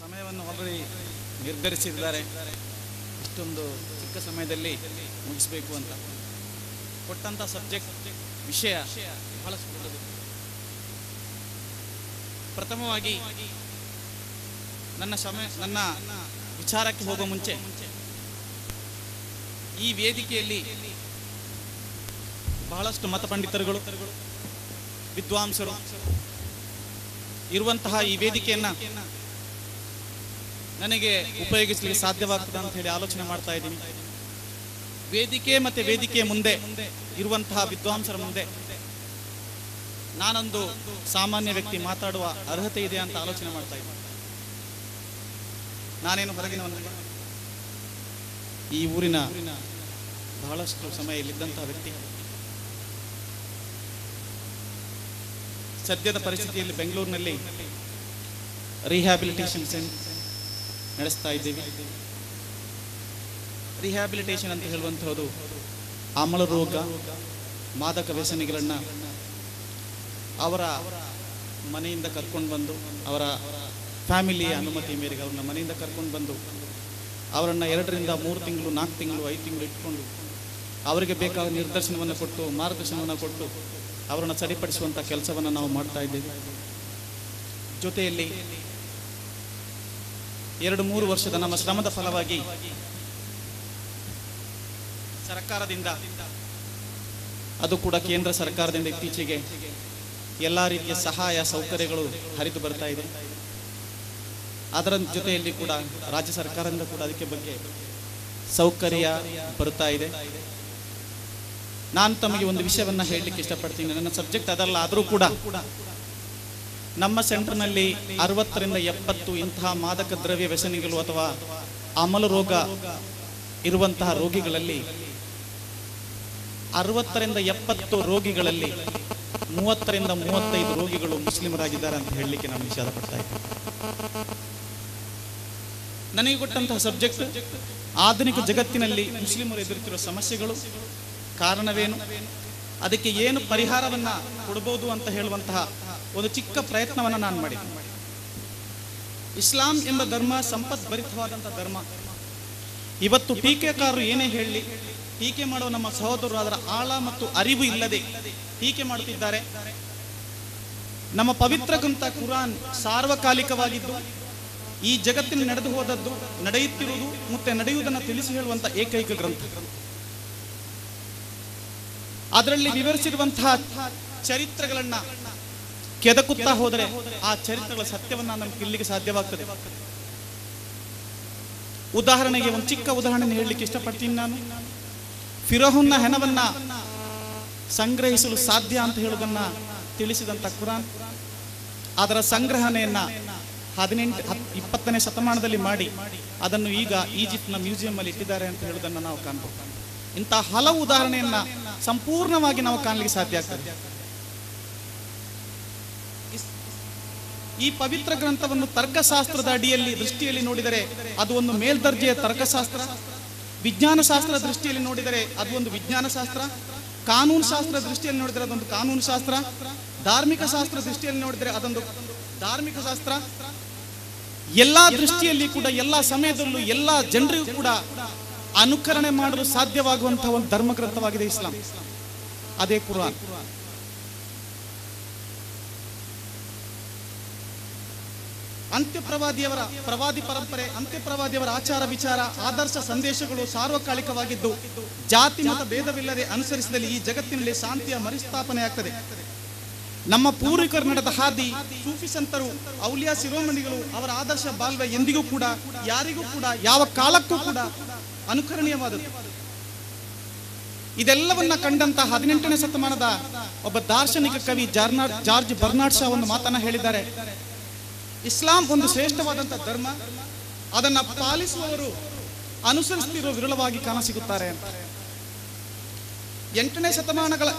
ಸಮಯವನ್ನು ಆಲ್ರೆಡಿ ನಿರ್ಧರಿಸಿದ್ದಾರೆ. ಇಷ್ಟೊಂದು ಚಿಕ್ಕ ಸಮಯದಲ್ಲಿ ಮುಗಿಸಬೇಕು ಅಂತ ಕೊಟ್ಟಂಥ ಸಬ್ಜೆಕ್ಟ್ ವಿಷಯ ಬಹಳಷ್ಟು ದೊಡ್ಡದು. ಪ್ರಥಮವಾಗಿ ನನ್ನ ವಿಚಾರಕ್ಕೆ ಹೋಗುವ ಮುಂಚೆ ಈ ವೇದಿಕೆಯಲ್ಲಿ ಬಹಳಷ್ಟು ಮತ ಪಂಡಿತರುಗಳು, ವಿದ್ವಾಂಸರು ಇರುವಂತಹ ಈ ವೇದಿಕೆಯನ್ನ ನನಗೆ ಉಪಯೋಗಿಸಲಿಕ್ಕೆ ಸಾಧ್ಯವಾಗ್ತದೆ ಅಂತ ಹೇಳಿ ಆಲೋಚನೆ ಮಾಡ್ತಾ ಇದ್ದೀನಿ. ವೇದಿಕೆ ಮತ್ತೆ ವೇದಿಕೆಯ ಮುಂದೆ ಇರುವಂತಹ ವಿದ್ವಾಂಸರ ಮುಂದೆ ನಾನೊಂದು ಸಾಮಾನ್ಯ ವ್ಯಕ್ತಿ ಮಾತಾಡುವ ಅರ್ಹತೆ ಇದೆ ಅಂತ ಆಲೋಚನೆ ಮಾಡ್ತಾ ಇದ್ದೀನಿ. ನಾನೇನು ಹೊರಗಿನವನಲ್ಲ, ಈ ಊರಿನ ಬಹಳಷ್ಟು ಸಮಯ ಇಲ್ಲಿದ್ದಂತಹ ವ್ಯಕ್ತಿ. ಸದ್ಯದ ಪರಿಸ್ಥಿತಿಯಲ್ಲಿ ಬೆಂಗಳೂರಿನಲ್ಲಿ ರಿಹ್ಯಾಬಿಲಿಟೇಷನ್ ನಡೆಸ್ತಾ ಇದ್ದೀವಿ. ರಿಹ್ಯಾಬಿಲಿಟೇಷನ್ ಅಂತ ಹೇಳುವಂಥದ್ದು ಅಮಲ ರೋಗ, ಮಾದಕ ವ್ಯಸನಿಗಳನ್ನ ಅವರ ಮನೆಯಿಂದ ಕರ್ಕೊಂಡು ಬಂದು, ಅವರ ಫ್ಯಾಮಿಲಿಯ ಅನುಮತಿ ಮೇರೆಗೆ ಅವ್ರನ್ನ ಮನೆಯಿಂದ ಕರ್ಕೊಂಡು ಬಂದು ಅವರನ್ನು 2 ರಿಂದ 3 ತಿಂಗಳು, 4 ತಿಂಗಳು, 5 ತಿಂಗಳು ಇಟ್ಕೊಂಡು ಅವರಿಗೆ ಬೇಕಾದ ನಿರ್ದೇಶನವನ್ನು ಕೊಟ್ಟು, ಮಾರ್ಗದರ್ಶನವನ್ನು ಕೊಟ್ಟು ಅವರನ್ನು ಸರಿಪಡಿಸುವಂಥ ಕೆಲಸವನ್ನು ನಾವು ಮಾಡ್ತಾ ಇದ್ದೇವೆ. ಜೊತೆಯಲ್ಲಿ 2-3 ವರ್ಷದ ನಮ್ಮ ಶ್ರಮದ ಫಲವಾಗಿ ಸರ್ಕಾರದಿಂದ, ಅದು ಕೂಡ ಕೇಂದ್ರ ಸರ್ಕಾರದಿಂದ ಇತ್ತೀಚೆಗೆ ಎಲ್ಲ ರೀತಿಯ ಸಹಾಯ ಸೌಕರ್ಯಗಳು ಹರಿದು ಬರ್ತಾ ಇದೆ. ಅದರ ಜೊತೆಯಲ್ಲಿ ಕೂಡ ರಾಜ್ಯ ಸರ್ಕಾರದಿಂದ ಕೂಡ ಅದಕ್ಕೆ ಬಗ್ಗೆ ಸೌಕರ್ಯ ಬರ್ತಾ ಇದೆ. ನಾನು ತಮಗೆ ಒಂದು ವಿಷಯವನ್ನು ಹೇಳಲಿಕ್ಕೆ ಇಷ್ಟಪಡ್ತೀನಿ. ನನ್ನ ಸಬ್ಜೆಕ್ಟ್ ಅದಲ್ಲ, ಆದರೂ ಕೂಡ ನಮ್ಮ ಸೆಂಟರ್ನಲ್ಲಿ 60 ರಿಂದ 70 ಇಂತಹ ಮಾದಕ ದ್ರವ್ಯ ವ್ಯಸನಿಗಳು ಅಥವಾ ಅಮಲ ರೋಗ ಇರುವಂತಹ ರೋಗಿಗಳಲ್ಲಿ 60 ರಿಂದ 70 ರೋಗಿಗಳಲ್ಲಿ 30 ರಿಂದ 35 ರೋಗಿಗಳು ಮುಸ್ಲಿಮರಾಗಿದ್ದಾರೆ ಅಂತ ಹೇಳಲಿಕ್ಕೆ ನಾನು ವಿಷಾದ ಪಡ್ತಾ ಇದ್ದೀನಿ. ನನಗೆ ಕೊಟ್ಟಂತಹ ಸಬ್ಜೆಕ್ಟ್ ಆಧುನಿಕ ಜಗತ್ತಿನಲ್ಲಿ ಮುಸ್ಲಿಮರು ಎದುರುತ್ತಿರುವ ಸಮಸ್ಯೆಗಳು, ಕಾರಣವೇನು, ಅದಕ್ಕೆ ಏನು ಪರಿಹಾರವನ್ನ ಕೊಡಬಹುದು ಅಂತ ಹೇಳುವಂತಹ ಒಂದು ಚಿಕ್ಕ ಪ್ರಯತ್ನವನ್ನು ನಾನು ಮಾಡಿದ್ದೆ. ಇಸ್ಲಾಂ ಎಂಬ ಧರ್ಮ ಸಂಪದ್ಭರಿತವಾದಂತಹ ಧರ್ಮ. ಇವತ್ತು ಟೀಕೆಕಾರರು ಏನೇ ಹೇಳಲಿ, ಟೀಕೆ ಮಾಡುವ ನಮ್ಮ ಸಹೋದರರು ಅದರ ಆಳ ಮತ್ತು ಅರಿವು ಇಲ್ಲದೆ ಟೀಕೆ ಮಾಡುತ್ತಿದ್ದಾರೆ. ನಮ್ಮ ಪವಿತ್ರ ಗ್ರಂಥ ಕುರಾನ್ ಸಾರ್ವಕಾಲಿಕವಾಗಿದ್ದು, ಈ ಜಗತ್ತಿನ ನಡೆದು ಹೋದದ್ದು, ನಡೆಯುತ್ತಿರುವುದು ಮತ್ತೆ ನಡೆಯುವುದನ್ನು ತಿಳಿಸಿ ಹೇಳುವಂಥ ಏಕೈಕ ಗ್ರಂಥ. ಅದರಲ್ಲಿ ವಿವರಿಸಿರುವಂತಹ ಚರಿತ್ರೆಗಳನ್ನ ಕೆದಕುತ್ತಾ ಹೋದರೆ ಆ ಚರಿತ್ರೆಗಳ ಸತ್ಯವನ್ನ ನಮ್ಗೆ ತಿಳಿಲಿಕ್ಕೆ ಸಾಧ್ಯವಾಗ್ತದೆ. ಉದಾಹರಣೆಗೆ ಒಂದು ಚಿಕ್ಕ ಉದಾಹರಣೆ ಹೇಳಲಿಕ್ಕೆ ಇಷ್ಟಪಡ್ತೀನಿ ನಾನು. ಫಿರೋಹನ್ನ ಹೆಣವನ್ನ ಸಂಗ್ರಹಿಸಲು ಸಾಧ್ಯ ಅಂತ ಹೇಳುವುದನ್ನ ತಿಳಿಸಿದಂತ ಕುರಾನ್ ಅದರ ಸಂಗ್ರಹಣೆಯನ್ನ 20ನೇ ಶತಮಾನದಲ್ಲಿ ಮಾಡಿ ಅದನ್ನು ಈಗ ಈಜಿಪ್ಟ್ನ ಮ್ಯೂಸಿಯಂ ಅಲ್ಲಿ ಇಟ್ಟಿದ್ದಾರೆ ಅಂತ ಹೇಳುವುದನ್ನು ನಾವು ಕಾಣಬಹುದು. ಇಂತಹ ಹಲವು ಉದಾಹರಣೆಯನ್ನ ಸಂಪೂರ್ಣವಾಗಿ ನಾವು ಕಾಣಲಿಕ್ಕೆ ಸಾಧ್ಯ ಆಗ್ತದೆ. ಈ ಪವಿತ್ರ ಗ್ರಂಥವನ್ನು ತರ್ಕಶಾಸ್ತ್ರದ ಅಡಿಯಲ್ಲಿ ದೃಷ್ಟಿಯಲ್ಲಿ ನೋಡಿದರೆ ಅದು ಒಂದು ಮೇಲ್ದರ್ಜೆಯ ತರ್ಕಶಾಸ್ತ್ರ, ವಿಜ್ಞಾನ ಶಾಸ್ತ್ರ ದೃಷ್ಟಿಯಲ್ಲಿ ನೋಡಿದರೆ ಅದು ಒಂದು ವಿಜ್ಞಾನ ಶಾಸ್ತ್ರ, ಕಾನೂನು ಶಾಸ್ತ್ರ ದೃಷ್ಟಿಯಲ್ಲಿ ನೋಡಿದರೆ ಅದೊಂದು ಕಾನೂನು ಶಾಸ್ತ್ರ, ಧಾರ್ಮಿಕ ಶಾಸ್ತ್ರ ದೃಷ್ಟಿಯಲ್ಲಿ ನೋಡಿದರೆ ಅದೊಂದು ಧಾರ್ಮಿಕ ಶಾಸ್ತ್ರ. ಎಲ್ಲಾ ದೃಷ್ಟಿಯಲ್ಲಿ ಕೂಡ, ಎಲ್ಲಾ ಸಮಯದಲ್ಲೂ, ಎಲ್ಲಾ ಜನರಿಗೂ ಕೂಡ ಅನುಕರಣೆ ಮಾಡಲು ಸಾಧ್ಯವಾಗುವಂತಹ ಒಂದು ಧರ್ಮಗ್ರಂಥವಾಗಿದೆ ಇಸ್ಲಾಂ, ಅದೇ ಕುರಾನ್. ಪ್ರವಾದಿ ಪರಂಪರೆ, ಅಂತ್ಯಪ್ರವಾದಿಯವರ ಆಚಾರ ವಿಚಾರ, ಆದರ್ಶ ಸಂದೇಶಗಳು ಸಾರ್ವಕಾಲಿಕವಾಗಿದ್ದು ಜಾತಿ ಮತ ಭೇದವಿಲ್ಲದೆ ಅನುಸರಿಸಿದಲ್ಲಿ ಈ ಜಗತ್ತಿನಲ್ಲಿ ಶಾಂತಿಯ ಮರುಸ್ಥಾಪನೆ ಆಗ್ತದೆ. ನಮ್ಮ ಪೂರ್ವಿಕರು ನಡೆದ ಹಾದಿ, ಸೂಫಿ ಸಂತರು, ಔಲಿಯಾ ಶಿರೋಮಣಿಗಳು ಅವರ ಆದರ್ಶ ಬಾಳ್ವೆ ಎಂದಿಗೂ ಕೂಡ ಯಾರಿಗೂ ಕೂಡ ಯಾವ ಕಾಲಕ್ಕೂ ಕೂಡ ಅನುಕರಣೀಯವಾದದ್ದು. ಇದೆಲ್ಲವನ್ನ ಕಂಡಂತಹ 18ನೇ ಶತಮಾನದ ಒಬ್ಬ ದಾರ್ಶನಿಕ ಕವಿ ಜಾರ್ಜ್ ಬರ್ನಾರ್ಡ್ ಶಾ ಒಂದು ಮಾತನ್ನ ಹೇಳಿದ್ದಾರೆ. ಇಸ್ಲಾಂ ಒಂದು ಶ್ರೇಷ್ಠವಾದಂತಹ ಧರ್ಮ, ಅದನ್ನ ಪಾಲಿಸುವವರು ಅನುಸರಿಸುತ್ತಿರುವ ವಿರಳವಾಗಿ ಕಾಣಸಿಗುತ್ತಾರೆ ಅಂತ. 8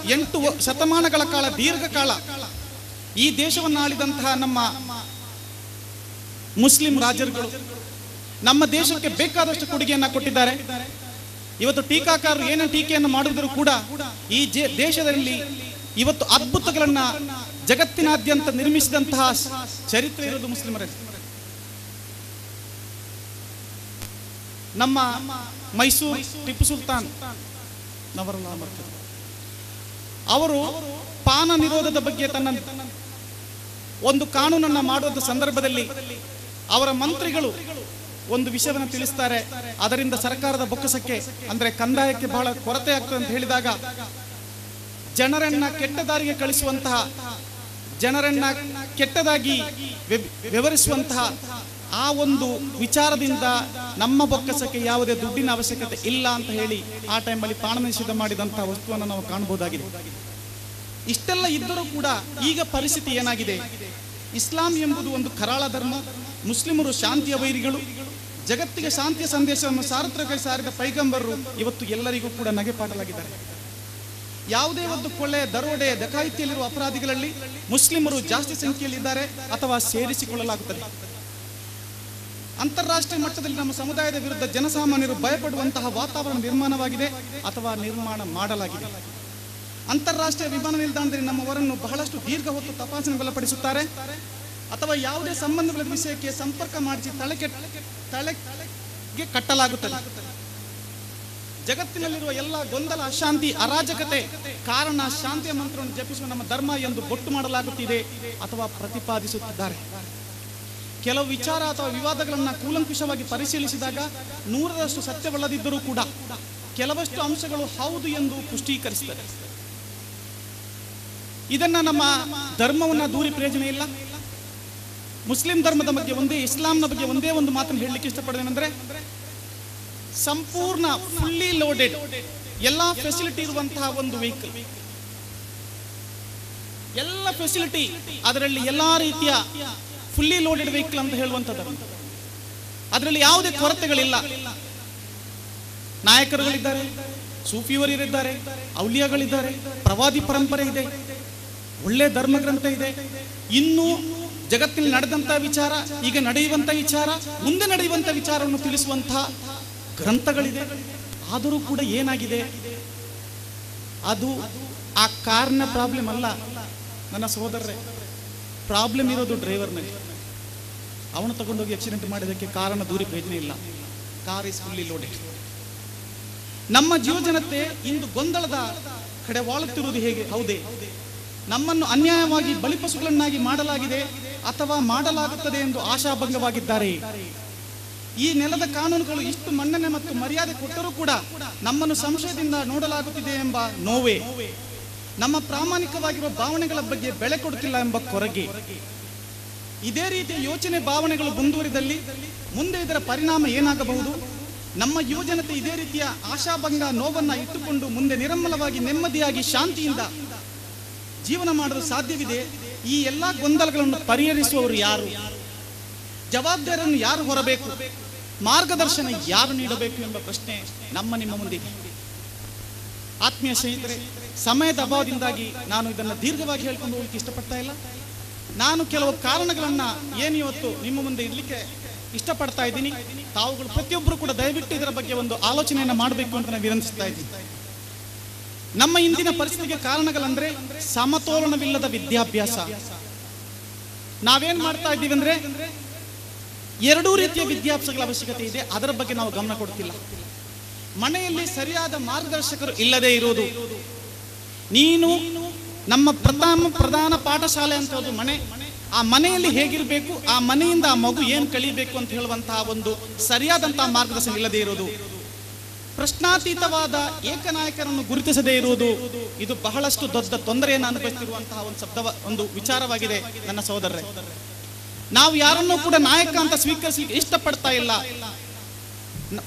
ಶತಮಾನಗಳ ಕಾಲ, ದೀರ್ಘಕಾಲ ಈ ದೇಶವನ್ನು ಆಳಿದಂತಹ ನಮ್ಮ ಮುಸ್ಲಿಂ ರಾಜರುಗಳು ನಮ್ಮ ದೇಶಕ್ಕೆ ಬೇಕಾದಷ್ಟು ಕೊಡುಗೆಯನ್ನ ಕೊಟ್ಟಿದ್ದಾರೆ. ಇವತ್ತು ಟೀಕಾಕಾರರು ಏನೇ ಟೀಕೆಯನ್ನು ಮಾಡಿದರೂ ಕೂಡ ಈ ದೇಶದಲ್ಲಿ ಇವತ್ತು ಅದ್ಭುತಗಳನ್ನ ಜಗತ್ತಿನಾದ್ಯಂತ ನಿರ್ಮಿಸಿದಂತಹ ಚರಿತ್ರೆ ಇರೋದು ಮುಸ್ಲಿಮರಲ್ಲಿ. ನಮ್ಮ ಮೈಸೂರು ಟಿಪ್ಪು ಸುಲ್ತಾನ್ ನವರಲ್ಲ ಅವರು ಪಾನ ನಿರೋಧದ ಬಗ್ಗೆ ತನ್ನ ಒಂದು ಕಾನೂನನ್ನ ಮಾಡುವ ಸಂದರ್ಭದಲ್ಲಿ ಅವರ ಮಂತ್ರಿಗಳು ಒಂದು ವಿಷಯವನ್ನು ತಿಳಿಸ್ತಾರೆ. ಅದರಿಂದ ಸರ್ಕಾರದ ಬೊಕ್ಕಸಕ್ಕೆ ಅಂದ್ರೆ ಕಂದಾಯಕ್ಕೆ ಬಹಳ ಕೊರತೆ ಆಗ್ತದೆ ಅಂತ ಹೇಳಿದಾಗ ಜನರನ್ನ ಕೆಟ್ಟ ದಾರಿಗೆ ಕಳಿಸುವಂತಹ, ಜನರನ್ನ ಕೆಟ್ಟದಾಗಿ ವ್ಯವಹರಿಸುವಂತಹ ಆ ಒಂದು ವಿಚಾರದಿಂದ ನಮ್ಮ ಬೊಕ್ಕಸಕ್ಕೆ ಯಾವುದೇ ದುಡ್ಡಿನ ಅವಶ್ಯಕತೆ ಇಲ್ಲ ಅಂತ ಹೇಳಿ ಆ ಟೈಮಲ್ಲಿ ಪಾನ ನಿಷೇಧ ಮಾಡಿದಂತಹ ವಸ್ತುವನ್ನು ನಾವು ಕಾಣಬಹುದಾಗಿದೆ. ಇಷ್ಟೆಲ್ಲ ಇದ್ದರೂ ಕೂಡ ಈಗ ಪರಿಸ್ಥಿತಿ ಏನಾಗಿದೆ? ಇಸ್ಲಾಂ ಎಂಬುದು ಒಂದು ಕರಾಳ ಧರ್ಮ, ಮುಸ್ಲಿಮರು ಶಾಂತಿಯ ವೈರಿಗಳು, ಜಗತ್ತಿಗೆ ಶಾಂತಿಯ ಸಂದೇಶವನ್ನು ಸಾರಿದ ಪೈಗಂಬರರು ಇವತ್ತು ಎಲ್ಲರಿಗೂ ಕೂಡ ನಗೆಪಾಟಲಾಗಿದ್ದಾರೆ. ಯಾವುದೇ ಒಂದು ಕೊಳ್ಳೆ, ದರೋಡೆ, ಡಕಾಯಿತಿಯಲ್ಲಿರುವ ಅಪರಾಧಿಗಳಲ್ಲಿ ಮುಸ್ಲಿಮರು ಜಾಸ್ತಿ ಸಂಖ್ಯೆಯಲ್ಲಿದ್ದಾರೆ ಅಥವಾ ಸೇರಿಸಿಕೊಳ್ಳಲಾಗುತ್ತದೆ. ಅಂತಾರಾಷ್ಟ್ರೀಯ ಮಟ್ಟದಲ್ಲಿ ನಮ್ಮ ಸಮುದಾಯದ ವಿರುದ್ಧ ಜನಸಾಮಾನ್ಯರು ಭಯಪಡುವಂತಹ ವಾತಾವರಣ ನಿರ್ಮಾಣವಾಗಿದೆ ಅಥವಾ ನಿರ್ಮಾಣ ಮಾಡಲಾಗಿದೆ. ಅಂತಾರಾಷ್ಟ್ರೀಯ ವಿಮಾನ ನಿಲ್ದಾಣದಲ್ಲಿ ನಮ್ಮವರನ್ನು ಬಹಳಷ್ಟು ದೀರ್ಘ ಹೊತ್ತು ತಪಾಸಣೆಗೊಳಪಡಿಸುತ್ತಾರೆ ಅಥವಾ ಯಾವುದೇ ಸಂಬಂಧಗಳ ವಿಷಯಕ್ಕೆ ಸಂಪರ್ಕ ಮಾಡಿಸಿ ತಲೆಗೆ ಕಟ್ಟಲಾಗುತ್ತದೆ. ಜಗತ್ತಿನಲ್ಲಿರುವ ಎಲ್ಲ ಗೊಂದಲ, ಅಶಾಂತಿ, ಅರಾಜಕತೆ ಕಾರಣ ಶಾಂತಿಯ ಮಂತ್ರವನ್ನು ಜಪಿಸುವ ನಮ್ಮ ಧರ್ಮ ಎಂದು ಬೊಟ್ಟು ಮಾಡಲಾಗುತ್ತಿದೆ ಅಥವಾ ಪ್ರತಿಪಾದಿಸುತ್ತಿದ್ದಾರೆ. ಕೆಲವು ವಿಚಾರ ಅಥವಾ ವಿವಾದಗಳನ್ನು ಕೂಲಂಕುಷವಾಗಿ ಪರಿಶೀಲಿಸಿದಾಗ 100ರಷ್ಟು ಸತ್ಯವಲ್ಲದಿದ್ದರೂ ಕೂಡ ಕೆಲವಷ್ಟು ಅಂಶಗಳು ಹೌದು ಎಂದು ಪುಷ್ಟೀಕರಿಸುತ್ತದೆ. ಇದನ್ನ ನಮ್ಮ ಧರ್ಮವನ್ನ ದೂರಿ ಪ್ರಯೋಜನ ಇಲ್ಲ. ಮುಸ್ಲಿಂ ಧರ್ಮದ ಬಗ್ಗೆ ಒಂದೇ, ಇಸ್ಲಾಂನ ಬಗ್ಗೆ ಒಂದೇ ಒಂದು ಮಾತನ್ನು ಹೇಳಲಿಕ್ಕೆ ಇಷ್ಟಪಡೋದೇನೆಂದ್ರೆ, ಸಂಪೂರ್ಣ ಫುಲ್ಲಿ ಲೋಡೆಡ್ ಎಲ್ಲಾ ಫೆಸಿಲಿಟಿ ಇರುವಂತಹ ಒಂದು ವೆಹಿಕಲ್, ಎಲ್ಲ ಫೆಸಿಲಿಟಿ ಅದರಲ್ಲಿ ಎಲ್ಲಾ ರೀತಿಯ ಫುಲ್ಲಿ ಲೋಡೆಡ್ ವೆಹಿಕಲ್ ಅಂತ ಹೇಳುವಂಥದ್ದು. ಅದರಲ್ಲಿ ಯಾವುದೇ ಕೊರತೆಗಳಿಲ್ಲ. ನಾಯಕರುಗಳಿದ್ದಾರೆ, ಸೂಫಿಯವರಿದ್ದಾರೆ, ಔಲಿಯಾಗಳಿದ್ದಾರೆ, ಪ್ರವಾದಿ ಪರಂಪರೆ ಇದೆ, ಒಳ್ಳೆ ಧರ್ಮ ಗ್ರಂಥ ಇದೆ, ಇನ್ನೂ ಜಗತ್ತಿನಲ್ಲಿ ನಡೆದಂತಹ ವಿಚಾರ, ಈಗ ನಡೆಯುವಂತ ವಿಚಾರ, ಮುಂದೆ ನಡೆಯುವಂತ ವಿಚಾರವನ್ನು ತಿಳಿಸುವಂತಹ ಗ್ರಂಥಗಳಿದೆ. ಆದರೂ ಕೂಡ ಏನಾಗಿದೆ? ಅದು ಆ ಕಾರ್ನ ಪ್ರಾಬ್ಲಮ್ ಅಲ್ಲ ನನ್ನ ಸಹೋದರರೇ. ಪ್ರಾಬ್ಲಮ್ ಇರೋದು ಡ್ರೈವರ್ನಲ್ಲಿ. ಅವನು ತಗೊಂಡೋಗಿ ಆಕ್ಸಿಡೆಂಟ್ ಮಾಡಿದಕ್ಕೆ ಕಾರಣ ದೂರಿ ಪ್ರಯೋಜನ ಇಲ್ಲ. Car is fully loaded. ನಮ್ಮ ಜೀವಜನತೆ ಇಂದು ಗೊಂದಲದ ಕಡೆ ವಾಳುತ್ತಿರುವುದು ಹೇಗೆ? ಹೌದೇ? ನಮ್ಮನ್ನು ಅನ್ಯಾಯವಾಗಿ ಬಲಿಪಶುಗಳನ್ನಾಗಿ ಮಾಡಲಾಗಿದೆ ಅಥವಾ ಮಾಡಲಾಗುತ್ತದೆ ಎಂದು ಆಶಾಭಂಗವಾಗಿದ್ದಾರೆ. ಈ ನೆಲದ ಕಾನೂನುಗಳು ಇಷ್ಟು ಮನ್ನಣೆ ಮತ್ತು ಮರ್ಯಾದೆ ಕೊಟ್ಟರೂ ಕೂಡ ನಮ್ಮನ್ನು ಸಂಶಯದಿಂದ ನೋಡಲಾಗುತ್ತಿದೆ ಎಂಬ ನೋವೇ, ನಮ್ಮ ಪ್ರಾಮಾಣಿಕವಾಗಿರುವ ಭಾವನೆಗಳ ಬಗ್ಗೆ ಬೆಲೆ ಕೊಡುತ್ತಿಲ್ಲ ಎಂಬ ಕೊರಗೆ. ಇದೇ ರೀತಿಯ ಯೋಚನೆ ಭಾವನೆಗಳು ಮುಂದುವರಿದಲ್ಲಿ ಮುಂದೆ ಇದರ ಪರಿಣಾಮ ಏನಾಗಬಹುದು? ನಮ್ಮ ಯುವಜನತೆ ಇದೇ ರೀತಿಯ ಆಶಾಭಂಗ, ನೋವನ್ನ ಇಟ್ಟುಕೊಂಡು ಮುಂದೆ ನಿರ್ಮಲವಾಗಿ, ನೆಮ್ಮದಿಯಾಗಿ, ಶಾಂತಿಯಿಂದ ಜೀವನ ಮಾಡಲು ಸಾಧ್ಯವಿದೆ? ಈ ಎಲ್ಲಾ ಗೊಂದಲಗಳನ್ನು ಪರಿಹರಿಸುವವರು ಯಾರು? ಜವಾಬ್ದಾರಿಯನ್ನು ಯಾರು ಹೊರಬೇಕು? ಮಾರ್ಗದರ್ಶನ ಯಾರು ನೀಡಬೇಕು ಎಂಬ ಪ್ರಶ್ನೆ ನಮ್ಮ ನಿಮ್ಮ ಮುಂದಿದೆ. ಆತ್ಮೀಯ ಸ್ನೇಹಿತರೆ, ಸಮಯದ ಅಭಾವದಿಂದಾಗಿ ನಾನು ಇದನ್ನು ದೀರ್ಘವಾಗಿ ಹೇಳ್ಕೊಂಡು ಹೋಗಲಿಕ್ಕೆ ಇಷ್ಟಪಡ್ತಾ ಇಲ್ಲ. ನಾನು ಕೆಲವು ಕಾರಣಗಳನ್ನ ಏನು ಇವತ್ತು ನಿಮ್ಮ ಮುಂದೆ ಇರಲಿಕ್ಕೆ ಇಷ್ಟಪಡ್ತಾ ಇದ್ದೀನಿ. ತಾವುಗಳು ಪ್ರತಿಯೊಬ್ಬರು ಕೂಡ ದಯವಿಟ್ಟು ಇದರ ಬಗ್ಗೆ ಒಂದು ಆಲೋಚನೆಯನ್ನು ಮಾಡಬೇಕು ಅಂತ ನಾನು ವಿನಂತಿಸ್ತಾ ಇದ್ದೀನಿ. ನಮ್ಮ ಇಂದಿನ ಪರಿಸ್ಥಿತಿಗೆ ಕಾರಣಗಳಂದ್ರೆ ಸಮತೋಲನವಿಲ್ಲದ ವಿದ್ಯಾಭ್ಯಾಸ. ನಾವೇನ್ ಮಾಡ್ತಾ ಇದ್ದೀವಿ ಅಂದ್ರೆ ಎರಡೂ ರೀತಿಯ ವಿದ್ಯಾಭ್ಯಾಸಗಳ ಅವಶ್ಯಕತೆ ಇದೆ, ಅದರ ಬಗ್ಗೆ ನಾವು ಗಮನ ಕೊಡ್ತಿಲ್ಲ. ಮನೆಯಲ್ಲಿ ಸರಿಯಾದ ಮಾರ್ಗದರ್ಶಕರು ಇಲ್ಲದೆ ಇರುವುದು. ನೀನು ನಮ್ಮ ಪ್ರಧಾನ ಪಾಠಶಾಲೆ ಅಂತ ಹೇಳೋದು ಮನೆ. ಆ ಮನೆಯಲ್ಲಿ ಹೇಗಿರಬೇಕು, ಆ ಮನೆಯಿಂದ ಆ ಮಗು ಏನು ಕಲಿಬೇಕು ಅಂತ ಹೇಳುವಂತಹ ಒಂದು ಸರಿಯಾದಂತಹ ಮಾರ್ಗದರ್ಶನ ಇಲ್ಲದೆ ಇರುವುದು. ಪ್ರಶ್ನಾತೀತವಾದ ಏಕನಾಯಕರನ್ನು ಗುರುತಿಸದೇ ಇರುವುದು, ಇದು ಬಹಳಷ್ಟು ದೊಡ್ಡ ತೊಂದರೆಯನ್ನು ಅನುಭವಿಸುತ್ತಿರುವಂತಹ ಒಂದು ವಿಚಾರವಾಗಿದೆ ನನ್ನ ಸಹೋದರರೇ. ನಾವು ಯಾರನ್ನೂ ಕೂಡ ನಾಯಕ ಅಂತ ಸ್ವೀಕರಿಸಲಿಕ್ಕೆ ಇಷ್ಟಪಡ್ತಾ ಇಲ್ಲ.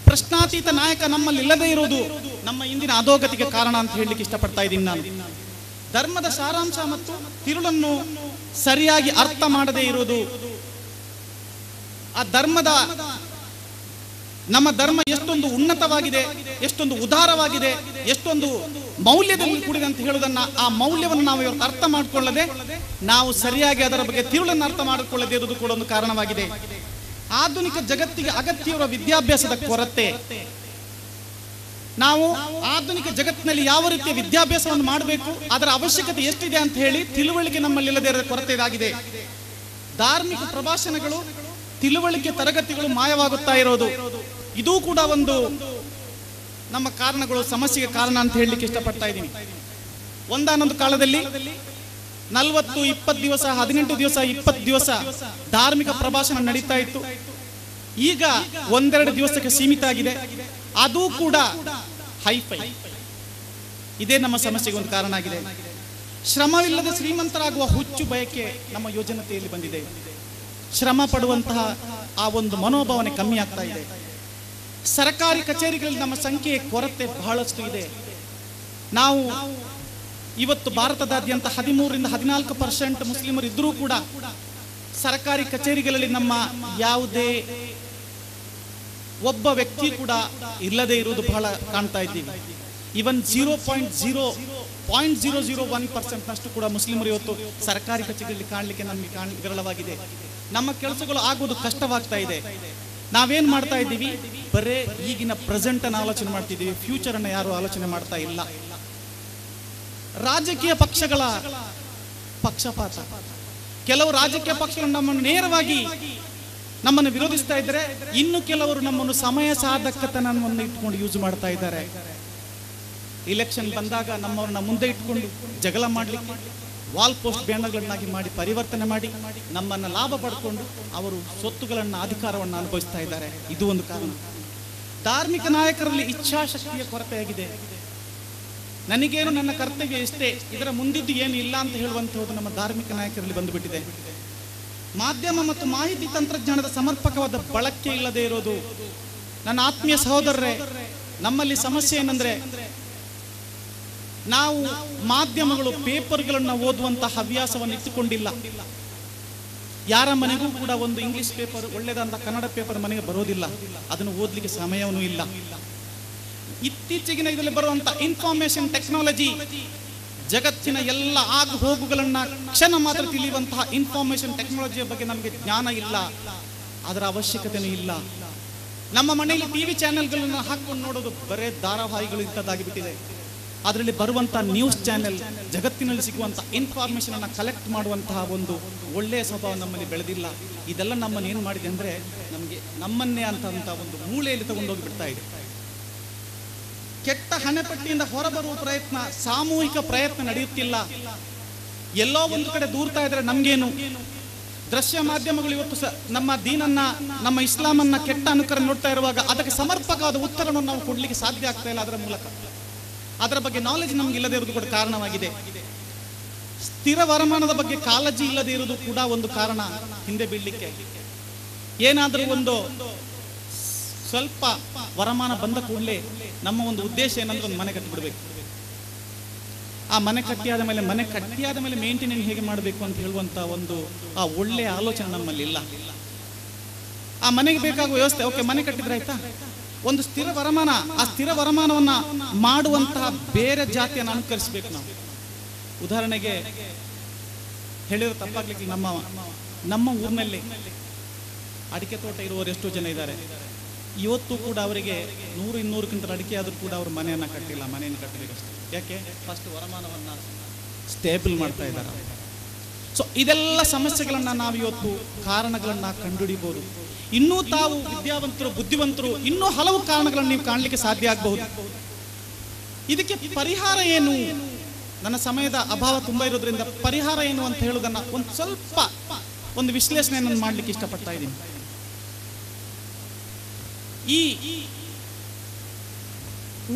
ಪ್ರಶ್ನಾತೀತ ನಾಯಕ ನಮ್ಮಲ್ಲಿ ಇಲ್ಲದೆ ಇರುವುದು ನಮ್ಮ ಇಂದಿನ ಅಧೋಗತಿಗೆ ಕಾರಣ ಅಂತ ಹೇಳಲಿಕ್ಕೆ ಇಷ್ಟಪಡ್ತಾ ಇದ್ದೀನಿ ನಾನು. ಧರ್ಮದ ಸಾರಾಂಶ ಮತ್ತು ತಿರುಳನ್ನು ಸರಿಯಾಗಿ ಅರ್ಥ ಮಾಡದೇ ಇರುವುದು. ಆ ನಮ್ಮ ಧರ್ಮ ಎಷ್ಟೊಂದು ಉನ್ನತವಾಗಿದೆ, ಎಷ್ಟೊಂದು ಉದಾರವಾಗಿದೆ, ಎಷ್ಟೊಂದು ಮೌಲ್ಯದಲ್ಲಿ ಕೂಡಿದೆ ಅಂತ ಹೇಳುವುದನ್ನ, ಆ ಮೌಲ್ಯವನ್ನು ನಾವು ಇವತ್ತು ಅರ್ಥ ಮಾಡಿಕೊಳ್ಳದೆ, ನಾವು ಸರಿಯಾಗಿ ಅದರ ಬಗ್ಗೆ ತಿರುಳನ್ನು ಅರ್ಥ ಮಾಡಿಕೊಳ್ಳದೆ ಇರುವುದು ಕೂಡ ಒಂದು ಕಾರಣವಾಗಿದೆ. ಆಧುನಿಕ ಜಗತ್ತಿಗೆ ಅಗತ್ಯವಿರುವ ವಿದ್ಯಾಭ್ಯಾಸದ ಕೊರತೆ. ನಾವು ಆಧುನಿಕ ಜಗತ್ತಿನಲ್ಲಿ ಯಾವ ರೀತಿಯ ವಿದ್ಯಾಭ್ಯಾಸವನ್ನು ಮಾಡಬೇಕು, ಅದರ ಅವಶ್ಯಕತೆ ಎಷ್ಟಿದೆ ಅಂತ ಹೇಳಿ ತಿಳುವಳಿಕೆ ನಮ್ಮಲ್ಲಿ ಇಲ್ಲದೆ ಇರುವ ಕೊರತೆ ಇದಾಗಿದೆ. ಧಾರ್ಮಿಕ ಪ್ರಭಾಷಣಗಳು, ತಿಳುವಳಿಕೆ ತರಗತಿಗಳು ಮಾಯವಾಗುತ್ತಾ ಇರೋದು. ಇದೂ ಕೂಡ ಒಂದು ನಮ್ಮ ಕಾರಣಗಳು, ಸಮಸ್ಯೆಗೆ ಕಾರಣ ಅಂತ ಹೇಳಲಿಕ್ಕೆ ಇಷ್ಟಪಡ್ತಾ ಇದ್ದೀನಿ. ಒಂದಾನೊಂದು ಕಾಲದಲ್ಲಿ 40, 20 ದಿವಸ, 18 ದಿವಸ, 20 ದಿವಸ ಧಾರ್ಮಿಕ ಪ್ರಭಾಷಣ ನಡೀತಾ ಇತ್ತು. ಈಗ 1-2 ದಿವಸಕ್ಕೆ ಸೀಮಿತ ಆಗಿದೆ. ಅದು ಕೂಡ ಹೈಫೈ. ಇದೇ ನಮ್ಮ ಸಮಸ್ಯೆಗೆ ಒಂದು ಕಾರಣ ಆಗಿದೆ. ಶ್ರಮವಿಲ್ಲದೆ ಶ್ರೀಮಂತರಾಗುವ ಹುಚ್ಚು ಬಯಕೆ ನಮ್ಮ ಯೋಜನೆಯಲ್ಲಿ ಬಂದಿದೆ. ಶ್ರಮ ಪಡುವಂತಹ ಆ ಒಂದು ಮನೋಭಾವನೆ ಕಮ್ಮಿ ಆಗ್ತಾ ಇದೆ. ಸರ್ಕಾರಿ ಕಚೇರಿಗಳಲ್ಲಿ ನಮ್ಮ ಸಂಖ್ಯೆಯ ಕೊರತೆ ಬಹಳಷ್ಟು ಇದೆ. ನಾವು ಇವತ್ತು ಭಾರತದಾದ್ಯಂತ 13-14% ಮುಸ್ಲಿಮರು ಇದ್ರೂ ಕೂಡ ಸರ್ಕಾರಿ ಕಚೇರಿಗಳಲ್ಲಿ ನಮ್ಮ ಯಾವುದೇ ಒಬ್ಬ ವ್ಯಕ್ತಿ ಕೂಡ ಇಲ್ಲದೆ ಇರುವುದು ಬಹಳ ಕಾಣ್ತಾ ಇದ್ದೀವಿ. ಇವನ್ 0.001% ನಷ್ಟು ಕೂಡ ಮುಸ್ಲಿಮರು ಇವತ್ತು ಸರ್ಕಾರಿ ಕಚೇರಿಯಲ್ಲಿ ಕಾಣಲಿಕ್ಕೆ ನಮಗೆ ವಿರಳವಾಗಿದೆ. ನಮ್ಮ ಕೆಲಸಗಳು ಆಗುವುದು ಕಷ್ಟವಾಗ್ತಾ ಇದೆ. ನಾವೇನ್ ಮಾಡ್ತಾ ಇದ್ದೀವಿ? ಬರೇ ಈಗಿನ ಪ್ರೆಸೆಂಟ್ ಅನ್ನು ಆಲೋಚನೆ ಮಾಡ್ತಿದ್ದೀವಿ. ಫ್ಯೂಚರ್ ಅನ್ನು ಯಾರು ಆಲೋಚನೆ ಮಾಡ್ತಾ ಇಲ್ಲ. ರಾಜಕೀಯ ಪಕ್ಷಗಳ ಪಕ್ಷಪಾತ. ಕೆಲವು ರಾಜಕೀಯ ಪಕ್ಷಗಳು ನಮ್ಮನ್ನು ನೇರವಾಗಿ ನಮ್ಮನ್ನು ವಿರೋಧಿಸ್ತಾ ಇದ್ದಾರೆ. ಇನ್ನು ಕೆಲವರು ನಮ್ಮನ್ನು ಸಮಯ ಸಾಧಕತನವನ್ನು ಇಟ್ಕೊಂಡು ಯೂಸ್ ಮಾಡ್ತಾ ಇದ್ದಾರೆ. ಇಲೆಕ್ಷನ್ ಬಂದಾಗ ನಮ್ಮವ್ರನ್ನ ಮುಂದೆ ಇಟ್ಕೊಂಡು ಜಗಳ ಮಾಡಲಿಕ್ಕೆ ವಾಲ್ ಪೋಸ್ಟ್ ಬ್ಯಾನರ್ಗಳನ್ನಾಗಿ ಮಾಡಿ ಪರಿವರ್ತನೆ ಮಾಡಿ ನಮ್ಮನ್ನು ಲಾಭ ಪಡ್ಕೊಂಡು ಅವರು ಸ್ವತ್ತುಗಳನ್ನು, ಅಧಿಕಾರವನ್ನು ಅನುಭವಿಸ್ತಾ ಇದ್ದಾರೆ. ಇದು ಒಂದು ಕಾರಣ. ಧಾರ್ಮಿಕ ನಾಯಕರಲ್ಲಿ ಇಚ್ಛಾಶಕ್ತಿಯ ಕೊರತೆಯಾಗಿದೆ. ನನಗೇನು ನನ್ನ ಕರ್ತವ್ಯ ಇಷ್ಟೇ, ಇದರ ಮುಂದಿದ್ದು ಏನು ಇಲ್ಲ ಅಂತ ಹೇಳುವಂಥದ್ದು ನಮ್ಮ ಧಾರ್ಮಿಕ ನಾಯಕರಲ್ಲಿ ಬಂದುಬಿಟ್ಟಿದೆ. ಮಾಧ್ಯಮ ಮತ್ತು ಮಾಹಿತಿ ತಂತ್ರಜ್ಞಾನದ ಸಮರ್ಪಕವಾದ ಬಳಕೆ ಇಲ್ಲದೆ ಇರೋದು. ನನ್ನ ಆತ್ಮೀಯ ಸಹೋದರರೇ, ನಮ್ಮಲ್ಲಿ ಸಮಸ್ಯೆ ಏನಂದ್ರೆ, ನಾವು ಮಾಧ್ಯಮಗಳು ಪೇಪರ್ಗಳನ್ನು ಓದುವಂತ ಹವ್ಯಾಸವನ್ನು ಇಟ್ಟುಕೊಂಡಿಲ್ಲ. ಯಾರ ಮನೆಗೂ ಕೂಡ ಒಂದು ಇಂಗ್ಲಿಷ್ ಪೇಪರ್, ಒಳ್ಳೆಯದಾದ ಕನ್ನಡ ಪೇಪರ್ ಮನೆಗೆ ಬರೋದಿಲ್ಲ. ಅದನ್ನು ಓದಲಿಕ್ಕೆ ಸಮಯವೂ ಇಲ್ಲ. ಇತ್ತೀಚೆಗಿನ ಇದರಲ್ಲಿ ಬರುವಂತ ಇನ್ಫಾರ್ಮೇಶನ್ ಟೆಕ್ನಾಲಜಿ, ಜಗತ್ತಿನ ಎಲ್ಲ ಆಗು ಹೋಗುಗಳನ್ನ ಕ್ಷಣ ಮಾತ್ರ ತಿಳಿಯುವಂತಹ ಇನ್ಫಾರ್ಮೇಶನ್ ಟೆಕ್ನಾಲಜಿಯ ಬಗ್ಗೆ ನಮಗೆ ಜ್ಞಾನ ಇಲ್ಲ, ಅದರ ಅವಶ್ಯಕತೆನೂ ಇಲ್ಲ. ನಮ್ಮ ಮನೆಯಲ್ಲಿ ಟಿವಿ ಚಾನೆಲ್ಗಳನ್ನು ಹಾಕೊಂಡು ನೋಡೋದು ಬರೇ ಧಾರಾವಾಹಿಗಳು ಇಂಥದ್ದಾಗಿಬಿಟ್ಟಿದೆ. ಅದರಲ್ಲಿ ಬರುವಂತಹ ನ್ಯೂಸ್ ಚಾನೆಲ್ ಜಗತ್ತಿನಲ್ಲಿ ಸಿಗುವಂತಹ ಇನ್ಫಾರ್ಮೇಶನ್ ಅನ್ನ ಕಲೆಕ್ಟ್ ಮಾಡುವಂತಹ ಒಂದು ಒಳ್ಳೆಯ ಸ್ವಭಾವ ನಮ್ಮಲ್ಲಿ ಬೆಳೆದಿಲ್ಲ. ಇದೆಲ್ಲ ನಮ್ಮನ್ನು ಏನು ಮಾಡಿದೆ ಅಂದ್ರೆ, ನಮಗೆ ನಮ್ಮನ್ನೇ ಅಂತ ಒಂದು ಮೂಲೆಯಲ್ಲಿ ತಗೊಂಡೋಗಿ ಬಿಡ್ತಾ ಇದೆ. ಕೆಟ್ಟ ಹಣೆಪಟ್ಟಿಯಿಂದ ಹೊರಬರುವ ಪ್ರಯತ್ನ, ಸಾಮೂಹಿಕ ಪ್ರಯತ್ನ ನಡೆಯುತ್ತಿಲ್ಲ. ಎಲ್ಲೋ ಒಂದು ಕಡೆ ದೂರ್ತಾ ಇದ್ರೆ ನಮ್ಗೇನು. ದೃಶ್ಯ ಮಾಧ್ಯಮಗಳು ಇವತ್ತು ನಮ್ಮ ದೀನನ್ನ, ನಮ್ಮ ಇಸ್ಲಾಮನ್ನ ಕೆಟ್ಟ ಅನುಕರಣೆ ನೋಡ್ತಾ ಇರುವಾಗ ಅದಕ್ಕೆ ಸಮರ್ಪಕವಾದ ಉತ್ತರವನ್ನು ನಾವು ಕೊಡ್ಲಿಕ್ಕೆ ಸಾಧ್ಯ ಆಗ್ತಾ ಇಲ್ಲ. ಅದರ ಮೂಲಕ ಅದರ ಬಗ್ಗೆ ನಾಲೆಜ್ ನಮ್ಗೆ ಇಲ್ಲದೆ ಇರುವುದು ಕೂಡ ಕಾರಣವಾಗಿದೆ. ಸ್ಥಿರ ವರಮಾನದ ಬಗ್ಗೆ ಕಾಳಜಿ ಇಲ್ಲದೆ ಇರುವುದು ಕೂಡ ಒಂದು ಕಾರಣ ಹಿಂದೆ ಬೀಳಲಿಕ್ಕೆ. ಏನಾದರೂ ಒಂದು ಸ್ವಲ್ಪ ವರಮಾನ ಬಂದ ಕೂಡಲೇ ನಮ್ಮ ಒಂದು ಉದ್ದೇಶ ಏನಂದ್ರೆ ಒಂದು ಮನೆ ಕಟ್ಟಿಬಿಡ್ಬೇಕು. ಆ ಮನೆ ಕಟ್ಟಿಯಾದ ಮೇಲೆ ಮೇಂಟೆನೆನ್ಸ್ ಹೇಗೆ ಮಾಡಬೇಕು ಅಂತ ಹೇಳುವಂತ ಒಂದು ಆ ಒಳ್ಳೆಯ ಆಲೋಚನೆ ನಮ್ಮಲ್ಲಿ ಇಲ್ಲ. ಆ ಮನೆಗೆ ಬೇಕಾಗುವ ವ್ಯವಸ್ಥೆ, ಓಕೆ ಮನೆ ಕಟ್ಟಿದ್ರೆ ಆಯ್ತಾ, ಒಂದು ಸ್ಥಿರ ವರಮಾನ, ಆ ಸ್ಥಿರ ವರಮಾನವನ್ನ ಮಾಡುವಂತಹ ಬೇರೆ ಜಾತಿಯನ್ನು ಅನುಕರಿಸಬೇಕು ನಾವು. ಉದಾಹರಣೆಗೆ ಹೇಳಿದ್ರೆ ತಪ್ಪಾಗ್ಲಿಕ್ಕೆ, ನಮ್ಮ ಊರಿನಲ್ಲಿ ಅಡಿಕೆ ತೋಟ ಇರುವವರು ಎಷ್ಟೋ ಜನ ಇದ್ದಾರೆ. ಇವತ್ತು ಕೂಡ ಅವರಿಗೆ 100-200 ಕ್ವಿಂಟಲ್ ಅಡಿಕೆ ಆದರೂ ಕೂಡ ಅವರು ಮನೆಯನ್ನು ಕಟ್ಟಿಲ್ಲ. ಮನೆಯನ್ನು ಕಟ್ಟಬೇಕಷ್ಟೇ. ಯಾಕೆ? ಫಸ್ಟ್ ವರಮಾನವನ್ನ ಸ್ಟೇಬಲ್ ಮಾಡ್ತಾ ಇದ್ದಾರೆ. ಸೊ ಇದೆಲ್ಲ ಸಮಸ್ಯೆಗಳನ್ನ ನಾವು ಇವತ್ತು ಕಾರಣಗಳನ್ನ ಕಂಡುಹಿಡಿಯಬಹುದು. ಇನ್ನೂ ತಾವು ವಿದ್ಯಾವಂತರು, ಬುದ್ಧಿವಂತರು, ಇನ್ನೂ ಹಲವು ಕಾರಣಗಳನ್ನು ನೀವು ಕಾಣಲಿಕ್ಕೆ ಸಾಧ್ಯ ಆಗಬಹುದು. ಇದಕ್ಕೆ ಪರಿಹಾರ ಏನು? ನನ್ನ ಸಮಯದ ಅಭಾವ ತುಂಬಾ ಇರೋದ್ರಿಂದ ಪರಿಹಾರ ಏನು ಅಂತ ಹೇಳುವುದನ್ನ ಒಂದು ಸ್ವಲ್ಪ ಒಂದು ವಿಶ್ಲೇಷಣೆಯನ್ನು ಮಾಡಲಿಕ್ಕೆ ಇಷ್ಟಪಡ್ತಾ ಇದ್ದೀನಿ. ಈ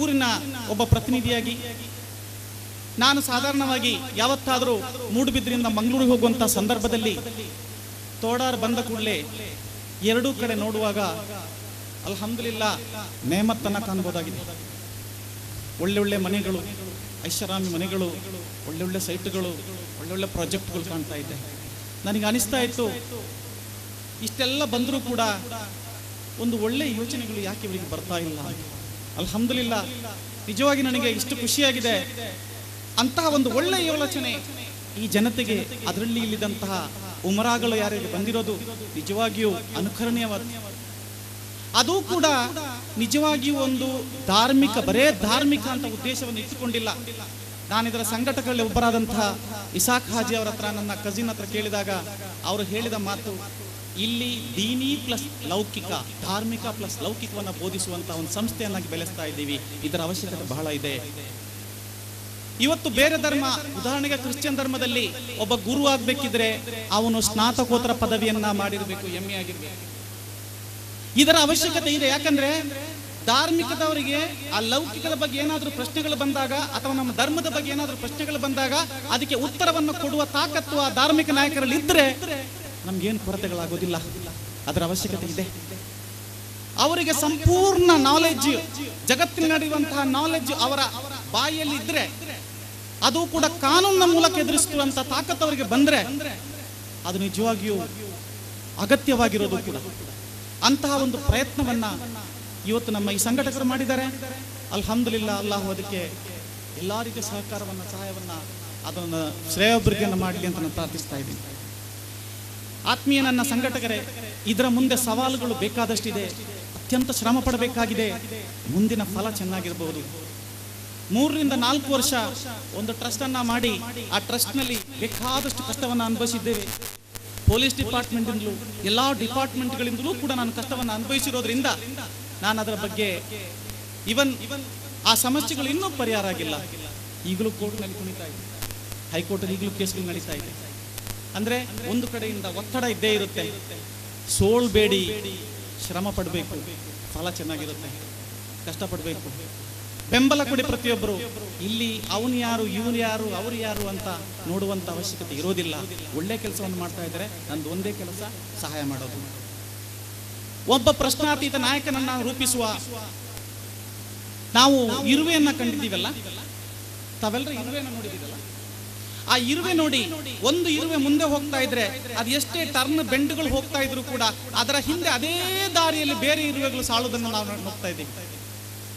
ಊರಿನ ಒಬ್ಬ ಪ್ರತಿನಿಧಿಯಾಗಿ ನಾನು ಸಾಧಾರಣವಾಗಿ ಯಾವತ್ತಾದರೂ ಮೂಡುಬಿದ್ರಿಂದ ಮಂಗಳೂರಿಗೆ ಹೋಗುವಂತಹ ಸಂದರ್ಭದಲ್ಲಿ ತೋಡಾರ್ ಬಂದ ಕೂಡಲೇ ಎರಡೂ ಕಡೆ ನೋಡುವಾಗ ಅಲ್ಹಮ್ದುಲಿಲ್ಲಾ ನೇಮತ್ತನ್ನ ಕಾಣಬಹುದಾಗಿದೆ. ಒಳ್ಳೆ ಮನೆಗಳು, ಐಷಾರಾಮಿ ಮನೆಗಳು, ಒಳ್ಳೆ ಸೈಟ್ಗಳು, ಒಳ್ಳೆ ಪ್ರಾಜೆಕ್ಟ್ಗಳು ಕಾಣ್ತಾ ಇದೆ. ನನಗೆ ಅನಿಸ್ತಾ ಇತ್ತು, ಇಷ್ಟೆಲ್ಲ ಬಂದರೂ ಕೂಡ ಒಂದು ಒಳ್ಳೆ ಯೋಚನೆಗಳು ಯಾಕೆ ಇವರಿಗೆ ಬರ್ತಾ ಇಲ್ಲ. ಅಲ್ಹಮ್ದುಲಿಲ್ಲಾ, ನಿಜವಾಗಿ ನನಗೆ ಇಷ್ಟು ಖುಷಿಯಾಗಿದೆ. ಅಂತಹ ಒಂದು ಒಳ್ಳೆಯ ಯೋಚನೆ ಈ ಜನತೆಗೆ, ಅದರಲ್ಲಿ ಇಲ್ಲಿದ್ದಂತಹ ಉಮರಾಗಳು ಯಾರಿಗೆ ಬಂದಿರೋದು ನಿಜವಾಗಿಯೂ ಅನುಕರಣೀಯವಾದ. ಅದು ಕೂಡ ನಿಜವಾಗಿಯೂ ಒಂದು ಧಾರ್ಮಿಕ, ಬರೇ ಧಾರ್ಮಿಕ ಅಂತ ಉದ್ದೇಶವನ್ನು ಇಟ್ಟುಕೊಂಡಿಲ್ಲ. ನಾನಿದರ ಸಂಘಟಕರಲ್ಲಿ ಒಬ್ಬರಾದಂತಹ ಇಸಾಕ್ ಹಾಜಿ ಅವರ ಹತ್ರ, ನನ್ನ ಕಸಿನ್ ಹತ್ರ ಕೇಳಿದಾಗ ಅವರು ಹೇಳಿದ ಮಾತು, ಇಲ್ಲಿ ದೀನಿ ಪ್ಲಸ್ ಲೌಕಿಕ, ಧಾರ್ಮಿಕ ಪ್ಲಸ್ ಲೌಕಿಕವನ್ನು ಬೋಧಿಸುವಂತಹ ಒಂದು ಸಂಸ್ಥೆಯನ್ನಾಗಿ ಬೆಳೆಸ್ತಾ ಇದ್ದೀವಿ. ಇದರ ಅವಶ್ಯಕತೆ ಬಹಳ ಇದೆ. ಇವತ್ತು ಬೇರೆ ಧರ್ಮ, ಉದಾಹರಣೆಗೆ ಕ್ರಿಶ್ಚಿಯನ್ ಧರ್ಮದಲ್ಲಿ ಒಬ್ಬ ಗುರು ಆಗ್ಬೇಕಿದ್ರೆ ಅವನು ಸ್ನಾತಕೋತ್ತರ ಪದವಿಯನ್ನ ಮಾಡಿರ್ಬೇಕು, MA ಆಗಿರ್ಬೇಕು. ಇದರ ಅವಶ್ಯಕತೆ ಇದೆ. ಯಾಕಂದ್ರೆ ಧಾರ್ಮಿಕದವರಿಗೆ ಆ ಲೌಕಿಕದ ಬಗ್ಗೆ ಏನಾದರೂ ಪ್ರಶ್ನೆಗಳು ಬಂದಾಗ ಅಥವಾ ನಮ್ಮ ಧರ್ಮದ ಬಗ್ಗೆ ಏನಾದರೂ ಪ್ರಶ್ನೆಗಳು ಬಂದಾಗ ಅದಕ್ಕೆ ಉತ್ತರವನ್ನು ಕೊಡುವ ತಾಕತ್ತು ಆ ಧಾರ್ಮಿಕ ನಾಯಕರಲ್ಲಿ ಇದ್ರೆ ನಮ್ಗೇನು ಕೊರತೆಗಳಾಗೋದಿಲ್ಲ. ಅದರ ಅವಶ್ಯಕತೆ ಇದೆ. ಅವರಿಗೆ ಸಂಪೂರ್ಣ ನಾಲೆಡ್ಜ್, ಜಗತ್ತಿನ ನಡೆಯುವಂತಹ ನಾಲೆಡ್ಜ್ ಅವರ ಬಾಯಿಯಲ್ಲಿ ಇದ್ರೆ, ಅದು ಕೂಡ ಕಾನೂನಿನ ಮೂಲಕ ಎದುರಿಸುವಂತ ತಾಕತ್ತು ಅವರಿಗೆ ಬಂದ್ರೆ ಅದು ನಿಜವಾಗಿಯೂ ಅಗತ್ಯವಾಗಿರೋದು ಕೂಡ. ಅಂತಹ ಒಂದು ಪ್ರಯತ್ನವನ್ನ ಇವತ್ತು ನಮ್ಮ ಈ ಸಂಘಟಕರು ಮಾಡಿದ್ದಾರೆ. ಅಲ್ಹಮ್ದುಲಿಲ್ಲಾ, ಅಲ್ಲಾಹು ಅದಕ್ಕೆ ಎಲ್ಲಾ ರೀತಿಯ ಸಹಕಾರವನ್ನ, ಸಹಾಯವನ್ನ, ಅದನ್ನು ಶ್ರೇಯೋಭಿವೃದ್ಧಿಯನ್ನು ಮಾಡಲಿ ಅಂತ ನಾನು ಪ್ರಾರ್ಥಿಸ್ತಾ ಇದ್ದೀನಿ. ಆತ್ಮೀಯ ನನ್ನ ಸಂಘಟಕರೇ, ಇದರ ಮುಂದೆ ಸವಾಲುಗಳು ಬೇಕಾದಷ್ಟಿದೆ. ಅತ್ಯಂತ ಶ್ರಮ ಪಡಬೇಕಾಗಿದೆ. ಮುಂದಿನ ಫಲ ಚೆನ್ನಾಗಿರಬಹುದು. 3 ರಿಂದ 4 ವರ್ಷ ಒಂದು ಟ್ರಸ್ಟ್ ಅನ್ನ ಮಾಡಿ ಆ ಟ್ರಸ್ಟ್ ನಲ್ಲಿ ಬೇಕಾದಷ್ಟು ಕಷ್ಟವನ್ನು ಅನುಭವಿಸಿದ್ದೇವೆ. ಪೊಲೀಸ್ ಡಿಪಾರ್ಟ್ಮೆಂಟ್ನಿಂದಲೂ ಎಲ್ಲಾ ಡಿಪಾರ್ಟ್ಮೆಂಟ್ಗಳಿಂದಲೂ ಕೂಡ ನಾನು ಕಷ್ಟವನ್ನು ಅನುಭವಿಸಿರೋದ್ರಿಂದ ನಾನು ಅದರ ಬಗ್ಗೆ ಇವನ್ ಆ ಸಮಸ್ಯೆಗಳು ಇನ್ನೂ ಪರಿಹಾರ ಆಗಿಲ್ಲ. ಈಗಲೂ ಕೋರ್ಟ್ನಲ್ಲಿ ಕುಣಿತಾ ಇದೆ, ಹೈಕೋರ್ಟಲ್ಲಿ ಈಗಲೂ ಕೇಸ್ಗಳು ನಡೀತಾ ಇದೆ. ಅಂದ್ರೆ ಒಂದು ಕಡೆಯಿಂದ ಒತ್ತಡ ಇದ್ದೇ ಇರುತ್ತೆ. ಸೋಲ್ಬೇಡಿ, ಶ್ರಮ ಪಡಬೇಕು, ಫಲ ಚೆನ್ನಾಗಿರುತ್ತೆ. ಕಷ್ಟಪಡಬೇಕು, ಬೆಂಬಲ ಕೊಡಿ ಪ್ರತಿಯೊಬ್ಬರು. ಇಲ್ಲಿ ಅವನು ಯಾರು, ಇವನು ಯಾರು, ಅವರು ಯಾರು ಅಂತ ನೋಡುವಂತ ಅವಶ್ಯಕತೆ ಇರೋದಿಲ್ಲ. ಒಳ್ಳೆ ಕೆಲಸವನ್ನು ಮಾಡ್ತಾ ಇದ್ದಾರೆ. ನಂದು ಒಂದೇ ಕೆಲಸ, ಸಹಾಯ ಮಾಡೋದು. ಒಬ್ಬ ಪ್ರಶ್ನಾತೀತ ನಾಯಕನನ್ನ ರೂಪಿಸುವ, ನಾವು ಇರುವೆಯನ್ನ ಕಂಡಿದ್ದೀವಲ್ಲ, ತಾವೆಲ್ಲರೂ ಇರುವೆಯನ್ನ ನೋಡಿದ್ದೀವಲ್ಲ. ಆ ಇರುವೆ ನೋಡಿ, ಒಂದು ಇರುವೆ ಮುಂದೆ ಹೋಗ್ತಾ ಇದ್ರೆ ಅದು ಎಷ್ಟೇ ಟರ್ನ್ ಬೆಂಡ್ಗಳು ಹೋಗ್ತಾ ಇದ್ರು ಕೂಡ ಅದರ ಹಿಂದೆ ಅದೇ ದಾರಿಯಲ್ಲಿ ಬೇರೆ ಇರುವೆಗಳು ಸಾಳುವುದನ್ನು ನಾವು ನೋಡ್ತಾ ಇದ್ದೀವಿ.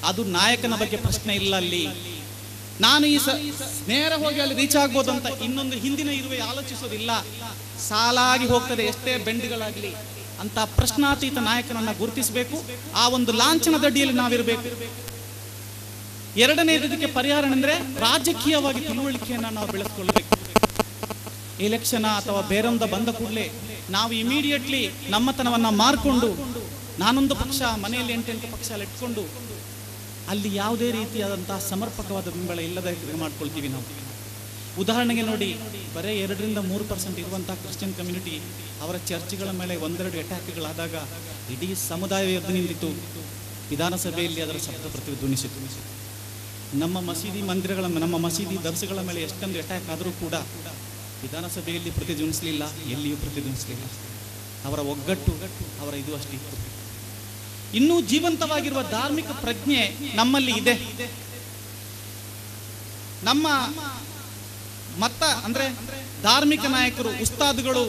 ಅದು ನಾಯಕನ ಬಗ್ಗೆ ಪ್ರಶ್ನೆ ಇಲ್ಲ. ಅಲ್ಲಿ ನಾನು ಈ ನೇರ ಹೋಗಿ ಅಲ್ಲಿ ರೀಚ್ ಆಗ್ಬೋದು ಅಂತ ಇನ್ನೊಂದು ಹಿಂದಿನ ಇರುವೆ ಆಲೋಚಿಸೋದಿಲ್ಲ. ಸಾಲಾಗಿ ಹೋಗ್ತದೆ ಎಷ್ಟೇ ಬೆಂಡ್ಗಳಾಗ್ಲಿ ಅಂತ ಪ್ರಶ್ನಾತೀತ ನಾಯಕನನ್ನ ಗುರುತಿಸಬೇಕು. ಆ ಒಂದು ಲಾಂಛನದ ಅಡಿಯಲ್ಲಿ ನಾವಿರಬೇಕು. ಎರಡನೇದಕ್ಕೆ ಪರಿಹಾರ ಅಂದ್ರೆ ರಾಜಕೀಯವಾಗಿ ತಿಳುವಳಿಕೆಯನ್ನ ನಾವು ಬೆಳೆಸ್ಕೊಳ್ಬೇಕು. ಎಲೆಕ್ಷನ್ ಅಥವಾ ಬೇರೊಂದು ಬಂದ ಕೂಡಲೇ ನಾವು ಇಮಿಡಿಯೇಟ್ಲಿ ನಮ್ಮತನವನ್ನ ಮಾರ್ಕೊಂಡು ನಾನೊಂದು ಪಕ್ಷ, ಮನೆಯಲ್ಲಿ 8 ಪಕ್ಷ ಇಟ್ಕೊಂಡು ಅಲ್ಲಿ ಯಾವುದೇ ರೀತಿಯಾದಂತಹ ಸಮರ್ಪಕವಾದ ಬೆಂಬಲ ಇಲ್ಲದ ಮಾಡ್ಕೊಳ್ತೀವಿ ನಾವು. ಉದಾಹರಣೆಗೆ ನೋಡಿ, ಬರೀ 2 ರಿಂದ 3% ಇರುವಂತಹ ಕ್ರಿಶ್ಚಿಯನ್ ಕಮ್ಯುನಿಟಿ ಅವರ ಚರ್ಚ್ಗಳ ಮೇಲೆ 1-2 ಅಟ್ಯಾಕ್ಗಳಾದಾಗ ಇಡೀ ಸಮುದಾಯ ಎದ್ದು ನಿಂತಿತು. ವಿಧಾನಸಭೆಯಲ್ಲಿ ಅದರ ಶಬ್ದ ಪ್ರತಿಧ್ವನಿಸಿತು. ನಮ್ಮ ಮಸೀದಿ ಮಂದಿರಗಳ, ನಮ್ಮ ಮಸೀದಿ ದರ್ಸುಗಳ ಮೇಲೆ ಎಷ್ಟೊಂದು ಅಟ್ಯಾಕ್ ಆದರೂ ಕೂಡ ವಿಧಾನಸಭೆಯಲ್ಲಿ ಪ್ರತಿಧ್ವನಿಸಲಿಲ್ಲ, ಎಲ್ಲಿಯೂ ಪ್ರತಿಧ್ವನಿಸಲಿಲ್ಲ. ಅವರ ಒಗ್ಗಟ್ಟು, ಅವರ ಇದು ಅಷ್ಟಿತ್ತು. ಇನ್ನೂ ಜೀವಂತವಾಗಿರುವ ಧಾರ್ಮಿಕ ಪ್ರಜ್ಞೆ ನಮ್ಮಲ್ಲಿ ಇದೆ. ನಮ್ಮ ಮತ ಅಂದ್ರೆ ಧಾರ್ಮಿಕ ನಾಯಕರು, ಉಸ್ತಾದ್ಗಳು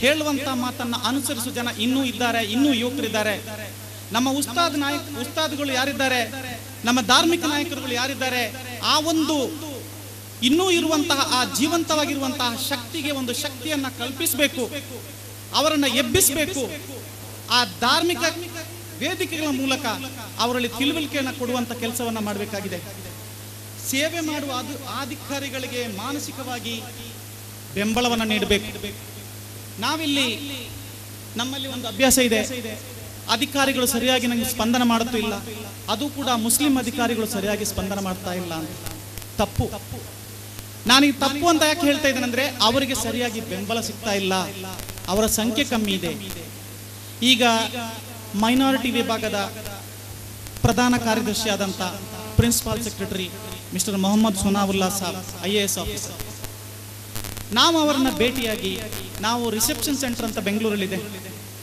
ಹೇಳುವಂತ ಮಾತನ್ನ ಅನುಸರಿಸುವ ಜನ ಇನ್ನೂ ಇದ್ದಾರೆ, ಇನ್ನೂ ಯುವಕರಿದ್ದಾರೆ. ನಮ್ಮ ಉಸ್ತಾದ್ಗಳು ಯಾರಿದ್ದಾರೆ, ನಮ್ಮ ಧಾರ್ಮಿಕ ನಾಯಕರುಗಳು ಯಾರಿದ್ದಾರೆ, ಆ ಒಂದು ಇನ್ನೂ ಇರುವಂತಹ ಆ ಜೀವಂತವಾಗಿರುವಂತಹ ಶಕ್ತಿಗೆ ಒಂದು ಶಕ್ತಿಯನ್ನ ಕಲ್ಪಿಸಬೇಕು, ಅವರನ್ನ ಎಬ್ಬಿಸಬೇಕು. ಆ ಧಾರ್ಮಿಕ ವೇದಿಕೆಗಳ ಮೂಲಕ ಅವರಲ್ಲಿ ತಿಳುವಳಿಕೆಯನ್ನು ಕೊಡುವಂತ ಕೆಲಸವನ್ನ ಮಾಡಬೇಕಾಗಿದೆ. ಸೇವೆ ಮಾಡುವ ಅಧಿಕಾರಿಗಳಿಗೆ ಮಾನಸಿಕವಾಗಿ ಬೆಂಬಲವನ್ನು ನೀಡಬೇಕು. ನಾವಿಲ್ಲಿ ನಮ್ಮಲ್ಲಿ ಒಂದು ಅಭ್ಯಾಸ ಇದೆ, ಅಧಿಕಾರಿಗಳು ಸರಿಯಾಗಿ ನನಗೆ ಸ್ಪಂದನ ಮಾಡುತ್ತೂ ಇಲ್ಲ, ಅದು ಕೂಡ ಮುಸ್ಲಿಂ ಅಧಿಕಾರಿಗಳು ಸರಿಯಾಗಿ ಸ್ಪಂದನ ಮಾಡ್ತಾ ಇಲ್ಲ ಅಂತ. ತಪ್ಪು. ನಾನು ಈ ತಪ್ಪು ಅಂತ ಯಾಕೆ ಹೇಳ್ತಾ ಇದ್ದೇನೆಂದ್ರೆ ಅವರಿಗೆ ಸರಿಯಾಗಿ ಬೆಂಬಲ ಸಿಗ್ತಾ ಇಲ್ಲ, ಅವರ ಸಂಖ್ಯೆ ಕಮ್ಮಿ ಇದೆ. ಈಗ ಮೈನಾರಿಟಿ ವಿಭಾಗದ ಪ್ರಧಾನ ಕಾರ್ಯದರ್ಶಿಯಾದಂಥ principal secretary mister Mohammed Sunaulla Saab, IAS officer, ನಾವು ಅವರನ್ನ ಭೇಟಿಯಾಗಿ, ನಾವು ರಿಸೆಪ್ಷನ್ ಸೆಂಟರ್ ಅಂತ ಬೆಂಗಳೂರಲ್ಲಿದೆ,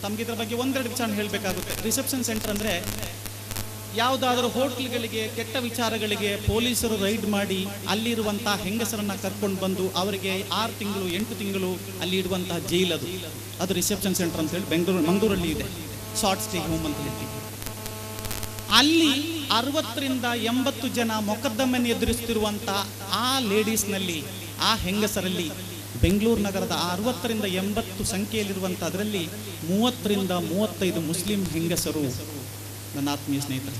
ತಮ್ಗೆ ಇದರ ಬಗ್ಗೆ 1-2 ವಿಚಾರ ಹೇಳಬೇಕಾಗುತ್ತೆ. ರಿಸೆಪ್ಷನ್ ಸೆಂಟರ್ ಅಂದ್ರೆ ಯಾವುದಾದ್ರೂ ಹೋಟ್ಲ್ಗಳಿಗೆ, ಕೆಟ್ಟ ವಿಚಾರಗಳಿಗೆ ಪೊಲೀಸರು ರೈಡ್ ಮಾಡಿ ಅಲ್ಲಿರುವಂತಹ ಹೆಂಗಸರನ್ನ ಕರ್ಕೊಂಡು ಬಂದು ಅವರಿಗೆ 6 ತಿಂಗಳು 8 ತಿಂಗಳು ಅಲ್ಲಿ ಇಡುವಂತಹ ಜೈಲ್, ಅದು ರಿಸೆಪ್ಷನ್ ಸೆಂಟರ್ ಅಂತ ಹೇಳಿ ಮಂಗಳೂರಲ್ಲಿ ಇದೆ. ಶಾರ್ಟ್ ಸ್ಟೇ ಹೋಮ್ ಅಂತ ಹೇಳ್ತೀವಿ. ಅಲ್ಲಿ 60 ರಿಂದ 80 ಜನ ಮೊಕದ್ದಮೆಯನ್ನು ಎದುರಿಸುತ್ತಿರುವಂತಹ ಆ ಲೇಡೀಸ್ನಲ್ಲಿ, ಆ ಹೆಂಗಸರಲ್ಲಿ, ಬೆಂಗಳೂರು ನಗರದ 60 ರಿಂದ 80 ಸಂಖ್ಯೆಯಲ್ಲಿರುವಂಥ ಅದರಲ್ಲಿ 30 ರಿಂದ 35 ಮುಸ್ಲಿಂ ಹೆಂಗಸರು. ನನ್ನ ಆತ್ಮೀಯ ಸ್ನೇಹಿತರೆ,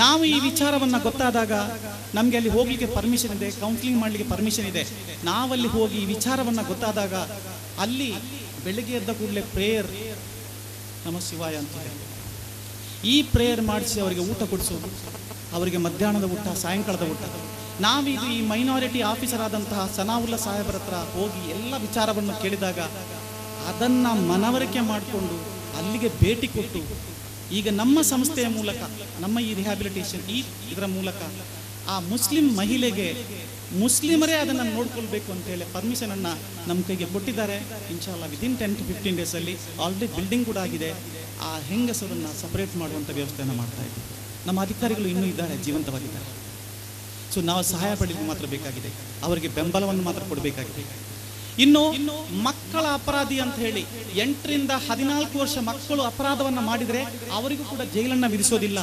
ನಾವು ಈ ವಿಚಾರವನ್ನ ಗೊತ್ತಾದಾಗ ನಮಗೆ ಅಲ್ಲಿ ಹೋಗ್ಲಿಕ್ಕೆ ಪರ್ಮಿಷನ್ ಇದೆ, ಕೌನ್ಸಿಲಿಂಗ್ ಮಾಡಲಿಕ್ಕೆ ಪರ್ಮಿಷನ್ ಇದೆ. ನಾವಲ್ಲಿ ಹೋಗಿ ಈ ವಿಚಾರವನ್ನ ಗೊತ್ತಾದಾಗ ಅಲ್ಲಿ ಬೆಳಿಗ್ಗೆ ಎದ್ದ ಕೂಡಲೇ ಪ್ರೇಯರ್, ನಮ ಶಿವಾಯ ಅಂತ ಹೇಳಿ ಈ ಪ್ರೇಯರ್ ಮಾಡಿಸಿ ಅವರಿಗೆ ಊಟ ಕೊಡಿಸೋದು, ಅವರಿಗೆ ಮಧ್ಯಾಹ್ನದ ಊಟ, ಸಾಯಂಕಾಲದ ಊಟ. ನಾವೀಗ ಈ ಮೈನಾರಿಟಿ ಆಫೀಸರ್ ಆದಂತಹ ಸನಾವುಲ್ಲಾ ಸಾಹೇಬರ ಹತ್ರ ಹೋಗಿ ಎಲ್ಲ ವಿಚಾರವನ್ನು ಕೇಳಿದಾಗ ಅದನ್ನ ಮನವರಿಕೆ ಮಾಡಿಕೊಂಡು ಅಲ್ಲಿಗೆ ಭೇಟಿ ಕೊಟ್ಟು ಈಗ ನಮ್ಮ ಸಂಸ್ಥೆಯ ಮೂಲಕ, ನಮ್ಮ ಈ ರಿಹ್ಯಾಬಿಲಿಟೇಷನ್ ಇದರ ಮೂಲಕ ಆ ಮುಸ್ಲಿಂ ಮಹಿಳೆಗೆ ಮುಸ್ಲಿಮರೇ ಅದನ್ನು ನೋಡ್ಕೊಳ್ಬೇಕು ಅಂತೇಳಿ ಪರ್ಮಿಷನ್ ಅನ್ನ ನಮ್ಮ ಕೈಗೆ ಕೊಟ್ಟಿದ್ದಾರೆ. ಇನ್ಶಾಲ್ಲಾ ವಿದಿನ್ 10 to 15 days ಅಲ್ಲಿ ಆಲ್ರೆಡಿ ಬಿಲ್ಡಿಂಗ್ ಕೂಡ ಆಗಿದೆ. ಆ ಹೆಂಗಸರನ್ನ ಸಪರೇಟ್ ಮಾಡುವಂಥ ವ್ಯವಸ್ಥೆಯನ್ನು ಮಾಡ್ತಾ ಇದ್ದೀವಿ. ನಮ್ಮ ಅಧಿಕಾರಿಗಳು ಇನ್ನೂ ಇದ್ದಾರೆ, ಜೀವಂತವಾಗಿದ್ದಾರೆ. ಸೊ ನಾವು ಸಹಾಯ ಪಡೆಯಲಿಕ್ಕೆ ಮಾತ್ರ ಬೇಕಾಗಿದೆ, ಅವರಿಗೆ ಬೆಂಬಲವನ್ನು ಮಾತ್ರ ಕೊಡಬೇಕಾಗಿದೆ. ಇನ್ನು ಮಕ್ಕಳ ಅಪರಾಧಿ ಅಂತ ಹೇಳಿ 8 ರಿಂದ 14 ವರ್ಷ ಮಕ್ಕಳು ಅಪರಾಧವನ್ನ ಮಾಡಿದರೆ ಅವರಿಗೂ ಕೂಡ ಜೈಲನ್ನ ವಿಧಿಸೋದಿಲ್ಲ.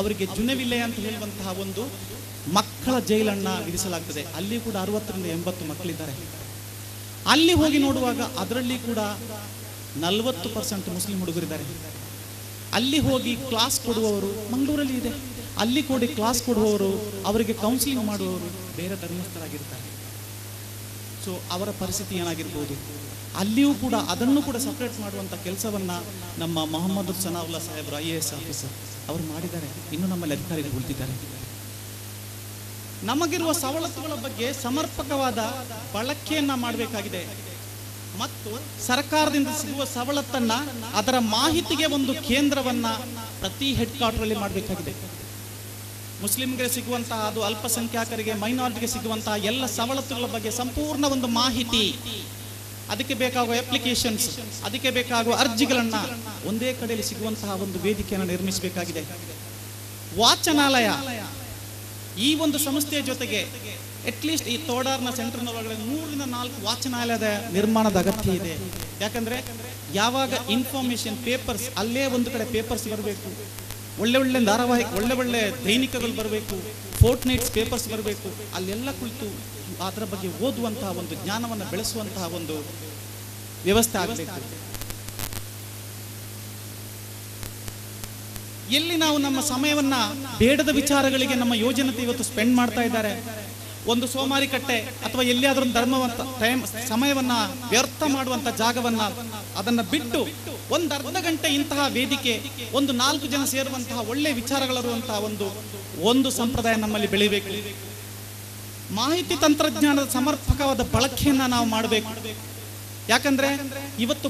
ಅವರಿಗೆ ಜುನೆವಿಲೆ ಅಂತ ಹೇಳುವಂತಹ ಒಂದು ಮಕ್ಕಳ ಜೈಲನ್ನ ವಿಧಿಸಲಾಗ್ತದೆ. ಅಲ್ಲಿ ಕೂಡ 60 ರಿಂದ 80 ಮಕ್ಕಳಿದ್ದಾರೆ. ಅಲ್ಲಿ ಹೋಗಿ ನೋಡುವಾಗ ಅದರಲ್ಲಿ ಕೂಡ 40% ಮುಸ್ಲಿಂ ಹುಡುಗರಿದ್ದಾರೆ. ಅಲ್ಲಿ ಹೋಗಿ ಕ್ಲಾಸ್ ಕೊಡುವವರು ಮಂಗಳೂರಲ್ಲಿ ಇದೆ. ಅಲ್ಲಿ ಕೂಡ ಕ್ಲಾಸ್ ಕೊಡುವವರು, ಅವರಿಗೆ ಕೌನ್ಸಿಲಿಂಗ್ ಮಾಡುವವರು ಬೇರೆ ಧರ್ಮಸ್ಥರಾಗಿರ್ತಾರೆ. ಸೊ ಅವರ ಪರಿಸ್ಥಿತಿ ಏನಾಗಿರ್ಬೋದು, ಅಲ್ಲಿಯೂ ಕೂಡ ಅದನ್ನು ಕೂಡ ಸಪರೇಟ್ ಮಾಡುವಂಥ ಕೆಲಸವನ್ನ ನಮ್ಮ ಮೊಹಮ್ಮದ್ ಸನಾವುಲ್ಲಾ ಸಾಹೇಬರು IAS ಆಫೀಸರ್ ಅವರು ಮಾಡಿದ್ದಾರೆ. ಇನ್ನು ನಮ್ಮಲ್ಲಿ ಅಧಿಕಾರಿಗಳು ಉಳಿದಿದ್ದಾರೆ. ನಮಗಿರುವ ಸವಲತ್ತುಗಳ ಬಗ್ಗೆ ಸಮರ್ಪಕವಾದ ಬಳಕೆಯನ್ನ ಮಾಡಬೇಕಾಗಿದೆ ಮತ್ತು ಸರ್ಕಾರದಿಂದ ಸಿಗುವ ಸವಲತ್ತನ್ನ ಅದರ ಮಾಹಿತಿಗೆ ಒಂದು ಕೇಂದ್ರವನ್ನ ಪ್ರತಿ ಹೆಡ್ ಕ್ವಾರ್ಟರ್ ಅಲ್ಲಿ ಮಾಡಬೇಕಾಗಿದೆ. ಮುಸ್ಲಿಂಗೆ ಸಿಗುವಂತಹ, ಅದು ಅಲ್ಪಸಂಖ್ಯಾತರಿಗೆ, ಮೈನಾರಿಟಿಗೆ ಸಿಗುವಂತಹ ಎಲ್ಲ ಸವಲತ್ತುಗಳ ಬಗ್ಗೆ ಸಂಪೂರ್ಣ ಒಂದು ಮಾಹಿತಿ, ಅದಕ್ಕೆ ಬೇಕಾಗುವ ಅಪ್ಲಿಕೇಶನ್ಸ್, ಅದಕ್ಕೆ ಬೇಕಾಗುವ ಅರ್ಜಿಗಳನ್ನ ಒಂದೇ ಕಡೆಯಲ್ಲಿ ಸಿಗುವಂತಹ ಒಂದು ವೇದಿಕೆಯನ್ನು ನಿರ್ಮಿಸಬೇಕಾಗಿದೆ. ವಾಚನಾಲಯ, ಈ ಒಂದು ಸಂಸ್ಥೆಯ ಜೊತೆಗೆ ಅಟ್ಲೀಸ್ಟ್ ಈ ತೋಡಾರ್ನ ಸೆಂಟರ್ನ ಒಳಗಡೆ 3 ರಿಂದ 4 ವಾಚನಾಲಯದ ನಿರ್ಮಾಣದ ಅಗತ್ಯ ಇದೆ. ಯಾಕಂದ್ರೆ ಯಾವಾಗ ಇನ್ಫಾರ್ಮೇಶನ್ ಪೇಪರ್ಸ್, ಅಲ್ಲೇ ಒಂದು ಕಡೆ ಪೇಪರ್ಸ್ ಬರಬೇಕು, ಒಳ್ಳೆ ಒಳ್ಳೆ ಧಾರಾವಾಹಿ, ಒಳ್ಳೆ ಒಳ್ಳೆ ದೈನಿಕಗಳು ಬರಬೇಕು, ಫೋರ್ಟ್ ನೈಟ್ಸ್ ಪೇಪರ್ಸ್ ಬರಬೇಕು, ಅಲ್ಲೆಲ್ಲ ಕುಳಿತು ಅದರ ಬಗ್ಗೆ ಓದುವಂತಹ ಒಂದು ಜ್ಞಾನವನ್ನು ಬೆಳೆಸುವಂತಹ ಒಂದು ವ್ಯವಸ್ಥೆ ಆಗಬೇಕು. ಎಲ್ಲಿ ನಾವು ನಮ್ಮ ಸಮಯವನ್ನ ಬೇಡದ ವಿಚಾರಗಳಿಗೆ ನಮ್ಮ ಯೋಜನೆ ಇವತ್ತು ಸ್ಪೆಂಡ್ ಮಾಡ್ತಾ ಇದ್ದಾರೆ. ಒಂದು ಸೋಮಾರಿ ಕಟ್ಟೆ ಅಥವಾ ಎಲ್ಲಿಯಾದ್ರೂ ಧರ್ಮವಂತ ಸಮಯವನ್ನ ವ್ಯರ್ಥ ಮಾಡುವಂತ ಜಾಗವನ್ನ ಅದನ್ನ ಬಿಟ್ಟು ಒಂದು ಅರ್ಧ ಗಂಟೆ ಇಂತಹ ವೇದಿಕೆ, ಒಂದು 4 ಜನ ಸೇರುವಂತಹ ಒಳ್ಳೆ ವಿಚಾರಗಳಿರುವಂತಹ ಒಂದು ಸಂಪ್ರದಾಯ ನಮ್ಮಲ್ಲಿ ಬೆಳಿಬೇಕು. ಮಾಹಿತಿ ತಂತ್ರಜ್ಞಾನದ ಸಮರ್ಪಕವಾದ ಬಳಕೆಯನ್ನ ನಾವು ಮಾಡಬೇಕು. ಯಾಕಂದ್ರೆ ಇವತ್ತು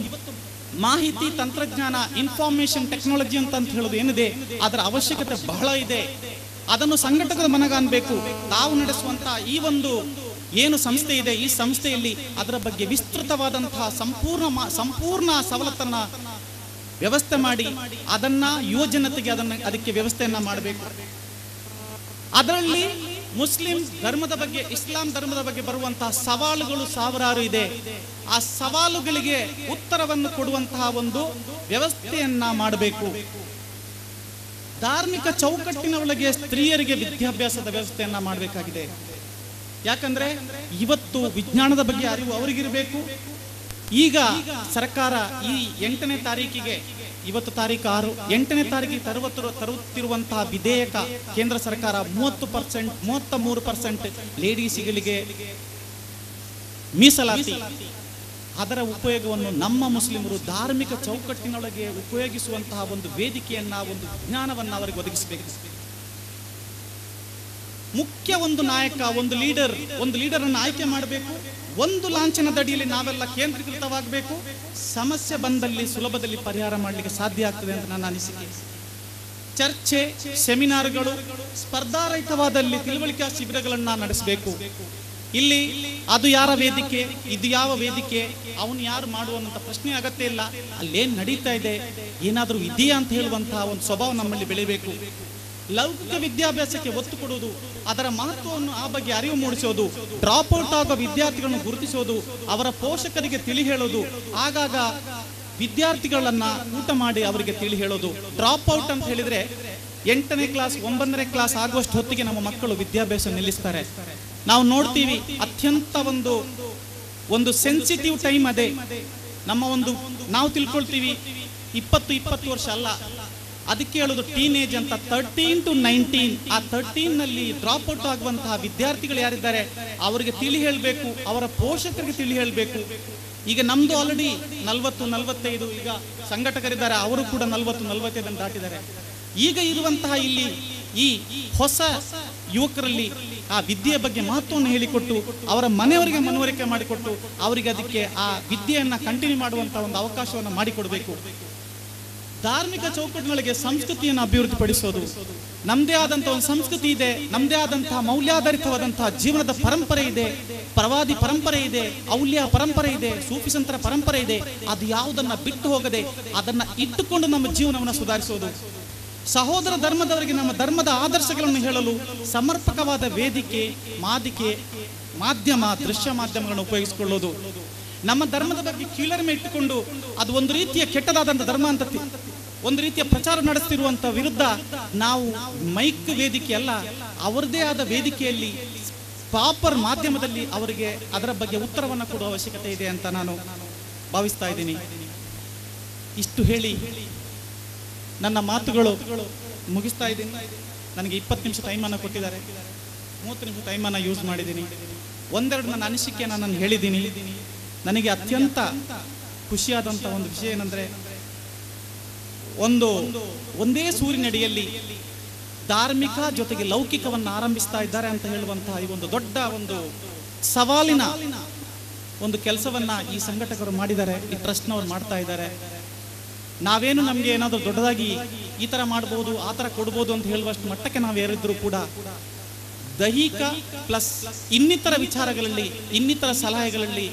ಮಾಹಿತಿ ತಂತ್ರಜ್ಞಾನ, ಇನ್ಫಾರ್ಮೇಶನ್ ಟೆಕ್ನಾಲಜಿ ಅಂತ ಹೇಳೋದು ಏನಿದೆ, ಅದರ ಅವಶ್ಯಕತೆ ಬಹಳ ಇದೆ. ಅದನ್ನು ಸಂಘಟಕರ ಮನಗಾಣಬೇಕು. ತಾವು ನಡೆಸುವಂತಹ ಈ ಒಂದು ಏನು ಸಂಸ್ಥೆ ಇದೆ, ಈ ಸಂಸ್ಥೆಯಲ್ಲಿ ಅದರ ಬಗ್ಗೆ ವಿಸ್ತೃತವಾದಂತಹ ಸಂಪೂರ್ಣ ಸವಲತ್ತನ್ನ ವ್ಯವಸ್ಥೆ ಮಾಡಿ ಅದನ್ನ ಯುವಜನತೆಗೆ ಅದಕ್ಕೆ ವ್ಯವಸ್ಥೆಯನ್ನ ಮಾಡಬೇಕು. ಅದರಲ್ಲಿ ಮುಸ್ಲಿಂ ಧರ್ಮದ ಬಗ್ಗೆ, ಇಸ್ಲಾಂ ಧರ್ಮದ ಬಗ್ಗೆ ಬರುವಂತಹ ಸವಾಲುಗಳು ಸಾವಿರಾರು ಇದೆ. ಆ ಸವಾಲುಗಳಿಗೆ ಉತ್ತರವನ್ನು ಕೊಡುವಂತಹ ಒಂದು ವ್ಯವಸ್ಥೆಯನ್ನ ಮಾಡಬೇಕು. ಧಾರ್ಮಿಕ ಚೌಕಟ್ಟಿನ ಒಳಗೆ ಸ್ತ್ರೀಯರಿಗೆ ವಿದ್ಯಾಭ್ಯಾಸದ ವ್ಯವಸ್ಥೆಯನ್ನ ಮಾಡಬೇಕಾಗಿದೆ. ಯಾಕಂದ್ರೆ ಇವತ್ತು ವಿಜ್ಞಾನದ ಬಗ್ಗೆ ಅರಿವು ಅವರಿಗಿರಬೇಕು. ಈಗ ಸರ್ಕಾರ ಈ 8ನೇ ತಾರೀಕಿಗೆ, ಇವತ್ತು ತಾರೀಕು 6, 8ನೇ ತಾರೀಕಿಗೆ ತರುತ್ತಿರುವಂತಹ ವಿಧೇಯಕ, ಕೇಂದ್ರ ಸರ್ಕಾರ 33% ಲೇಡೀಸ್ಗಳಿಗೆ ಮೀಸಲಾತಿ, ಅದರ ಉಪಯೋಗವನ್ನು ನಮ್ಮ ಮುಸ್ಲಿಮರು ಧಾರ್ಮಿಕ ಚೌಕಟ್ಟಿನೊಳಗೆ ಉಪಯೋಗಿಸುವಂತಹ ಒಂದು ವೇದಿಕೆಯನ್ನ, ಒಂದು ಜ್ಞಾನವನ್ನ ಅವರಿಗೆ ಒದಗಿಸಬೇಕು. ಮುಖ್ಯ ಒಂದು ನಾಯಕ, ಒಂದು ಲೀಡರ್ ಅನ್ನು ಆಯ್ಕೆ ಮಾಡಬೇಕು. ಒಂದು ಲಾಂಛನದ ಅಡಿಯಲ್ಲಿ ನಾವೆಲ್ಲ ಕೇಂದ್ರೀಕೃತವಾಗಬೇಕು. ಸಮಸ್ಯೆ ಬಂದಲ್ಲಿ ಸುಲಭದಲ್ಲಿ ಪರಿಹಾರ ಮಾಡಲಿಕ್ಕೆ ಸಾಧ್ಯ ಆಗ್ತದೆ ಅಂತ ನನ್ನ ಅನಿಸಿಕೆ. ಚರ್ಚೆ, ಸೆಮಿನಾರ್ಗಳು, ಸ್ಪರ್ಧಾರಹಿತವಾದಲ್ಲಿ ತಿಳುವಳಿಕೆ ಶಿಬಿರಗಳನ್ನ ನಡೆಸಬೇಕು. ಇಲ್ಲಿ ಅದು ಯಾರ ವೇದಿಕೆ, ಇದು ಯಾವ ವೇದಿಕೆ, ಅವನು ಯಾರು ಮಾಡುವಂತ ಪ್ರಶ್ನೆ ಅಗತ್ಯ ಇಲ್ಲ. ಅಲ್ಲೇನ್ ನಡೀತಾ ಇದೆ, ಏನಾದರೂ ಇದೆಯಾ ಅಂತ ಹೇಳುವಂತಹ ಒಂದು ಸ್ವಭಾವ ನಮ್ಮಲ್ಲಿ ಬೆಳಿಬೇಕು. ಲೌಕಿಕ ವಿದ್ಯಾಭ್ಯಾಸಕ್ಕೆ ಒತ್ತು ಕೊಡುವುದು, ಅದರ ಮಹತ್ವವನ್ನು ಆ ಬಗ್ಗೆ ಅರಿವು ಮೂಡಿಸೋದು, ಡ್ರಾಪ್ ಔಟ್ ಆಗೋ ವಿದ್ಯಾರ್ಥಿಗಳನ್ನು ಗುರುತಿಸೋದು, ಅವರ ಪೋಷಕರಿಗೆ ತಿಳಿ ಹೇಳೋದು, ಆಗಾಗ ವಿದ್ಯಾರ್ಥಿಗಳನ್ನ ಊಟ ಮಾಡಿ ಅವರಿಗೆ ತಿಳಿ ಹೇಳೋದು. ಡ್ರಾಪ್ ಔಟ್ ಅಂತ ಹೇಳಿದ್ರೆ 8ನೇ ಕ್ಲಾಸ್ 9ನೇ ಕ್ಲಾಸ್ ಆಗುವಷ್ಟು ಹೊತ್ತಿಗೆ ನಮ್ಮ ಮಕ್ಕಳು ವಿದ್ಯಾಭ್ಯಾಸ ನಿಲ್ಲಿಸ್ತಾರೆ. ನಾವು ನೋಡ್ತೀವಿ, ಅತ್ಯಂತ ಒಂದು ಸೆನ್ಸಿಟಿವ್ ಟೈಮ್ ಅದೇ. ನಾವು ತಿಳ್ಕೊಳ್ತೀವಿ 20 ವರ್ಷ ಅಲ್ಲ, ಅದಕ್ಕೆ ಹೇಳೋದು ಟೀನೇಜ್ ಅಂತ. 13 to 19, ಆ 13 ನಲ್ಲಿ ಡ್ರಾಪ್ ಔಟ್ ಆಗುವಂತಹ ವಿದ್ಯಾರ್ಥಿಗಳು ಯಾರಿದ್ದಾರೆ ಅವರಿಗೆ ತಿಳಿ ಹೇಳಬೇಕು, ಅವರ ಪೋಷಕರಿಗೆ ತಿಳಿ ಹೇಳಬೇಕು. ಈಗ ನಮ್ದು ಆಲ್ರೆಡಿ 40-45, ಈಗ ಸಂಘಟಕರಿದ್ದಾರೆ, ಅವರು ಕೂಡ 40-45 ದಾಟಿದ್ದಾರೆ. ಈಗ ಇರುವಂತಹ ಇಲ್ಲಿ ಈ ಹೊಸ ಯುವಕರಲ್ಲಿ ಆ ವಿದ್ಯೆಯ ಬಗ್ಗೆ ಮಹತ್ವವನ್ನು ಹೇಳಿಕೊಟ್ಟು ಅವರ ಮನೆಯವರಿಗೆ ಮನವರಿಕೆ ಮಾಡಿಕೊಟ್ಟು ಅವರಿಗೆ ಅದಕ್ಕೆ ಆ ವಿದ್ಯೆಯನ್ನ ಕಂಟಿನ್ಯೂ ಮಾಡುವಂತಹ ಒಂದು ಅವಕಾಶವನ್ನು ಮಾಡಿಕೊಡಬೇಕು. ಧಾರ್ಮಿಕ ಚೌಕಟ್ಟಿನೊಳಗೆ ಸಂಸ್ಕೃತಿಯನ್ನು ಅಭಿವೃದ್ಧಿಪಡಿಸೋದು, ನಮ್ಮದೇ ಆದಂತಹ ಒಂದು ಸಂಸ್ಕೃತಿ ಇದೆ, ನಮ್ಮದೇ ಆದಂತಹ ಮೌಲ್ಯಾಧಾರಿತವಾದಂತಹ ಜೀವನದ ಪರಂಪರೆ ಇದೆ, ಪ್ರವಾದಿ ಪರಂಪರೆ ಇದೆ, ಔಲ್ಯ ಪರಂಪರೆ ಇದೆ, ಸೂಫಿ ಸಂತರ ಪರಂಪರೆ ಇದೆ. ಅದು ಯಾವುದನ್ನ ಬಿಟ್ಟು ಹೋಗದೆ ಅದನ್ನ ಇಟ್ಟುಕೊಂಡು ನಮ್ಮ ಜೀವನವನ್ನು ಸುಧಾರಿಸೋದು. ಸಹೋದರ ಧರ್ಮದವರಿಗೆ ನಮ್ಮ ಧರ್ಮದ ಆದರ್ಶಗಳನ್ನು ಹೇಳಲು ಸಮರ್ಪಕವಾದ ವೇದಿಕೆ, ಮಾಧ್ಯಮ, ದೃಶ್ಯ ಮಾಧ್ಯಮಗಳನ್ನು ಉಪಯೋಗಿಸಿಕೊಳ್ಳೋದು. ನಮ್ಮ ಧರ್ಮದ ಬಗ್ಗೆ ಕೀಳರಿಮೆ ಇಟ್ಟುಕೊಂಡು ಅದು ಒಂದು ರೀತಿಯ ಕೆಟ್ಟದಾದಂಥ ಧರ್ಮ ಅಂತ ಒಂದು ರೀತಿಯ ಪ್ರಚಾರ ನಡೆಸ್ತಿರುವಂತ ವಿರುದ್ಧ ನಾವು ಮೈಕ್ ವೇದಿಕೆ ಅಲ್ಲ, ಅವರದೇ ಆದ ವೇದಿಕೆಯಲ್ಲಿ ಪ್ರಾಪರ್ ಮಾಧ್ಯಮದಲ್ಲಿ ಅವರಿಗೆ ಅದರ ಬಗ್ಗೆ ಉತ್ತರವನ್ನು ಕೊಡುವ ಅವಶ್ಯಕತೆ ಇದೆ ಅಂತ ನಾನು ಭಾವಿಸ್ತಾ ಇದ್ದೀನಿ. ಇಷ್ಟು ಹೇಳಿ ನನ್ನ ಮಾತುಗಳು ಮುಗಿಸ್ತಾ ಇದ್ದೀನಿ. ನನಗೆ 20 ನಿಮಿಷ ಟೈಮನ್ನು ಕೊಟ್ಟಿದ್ದಾರೆ, 30 ನಿಮಿಷ ಟೈಮನ್ನು ಯೂಸ್ ಮಾಡಿದ್ದೀನಿ. ಒಂದೆರಡು ನನ್ನ ಅನಿಸಿಕೆಯನ್ನು ನಾನು ಹೇಳಿದ್ದೀನಿ. ನನಗೆ ಅತ್ಯಂತ ಖುಷಿಯಾದಂಥ ಒಂದು ವಿಷಯ ಏನಂದರೆ, ಒಂದೇ ಸೂರಿನಡಿಯಲ್ಲಿ ಧಾರ್ಮಿಕ ಜೊತೆಗೆ ಲೌಕಿಕವನ್ನು ಆರಂಭಿಸ್ತಾ ಇದ್ದಾರೆ ಅಂತ ಹೇಳುವಂತಹ ಈ ಒಂದು ದೊಡ್ಡ ಒಂದು ಸವಾಲಿನ ಒಂದು ಕೆಲಸವನ್ನ ಈ ಸಂಘಟಕರು ಮಾಡಿದ್ದಾರೆ, ಈ ಟ್ರಸ್ಟ್ನವರು ಮಾಡ್ತಾ ಇದ್ದಾರೆ. ನಾವೇನು ನಮಗೆ ಏನಾದರೂ ದೊಡ್ಡದಾಗಿ ಈ ಥರ ಮಾಡ್ಬೋದು, ಆ ಥರ ಕೊಡ್ಬೋದು ಅಂತ ಹೇಳುವಷ್ಟು ಮಟ್ಟಕ್ಕೆ ನಾವು ಏರಿದ್ರು ಕೂಡ ದೈಹಿಕ ಪ್ಲಸ್ ಇನ್ನಿತರ ವಿಚಾರಗಳಲ್ಲಿ, ಇನ್ನಿತರ ಸಲಹೆಗಳಲ್ಲಿ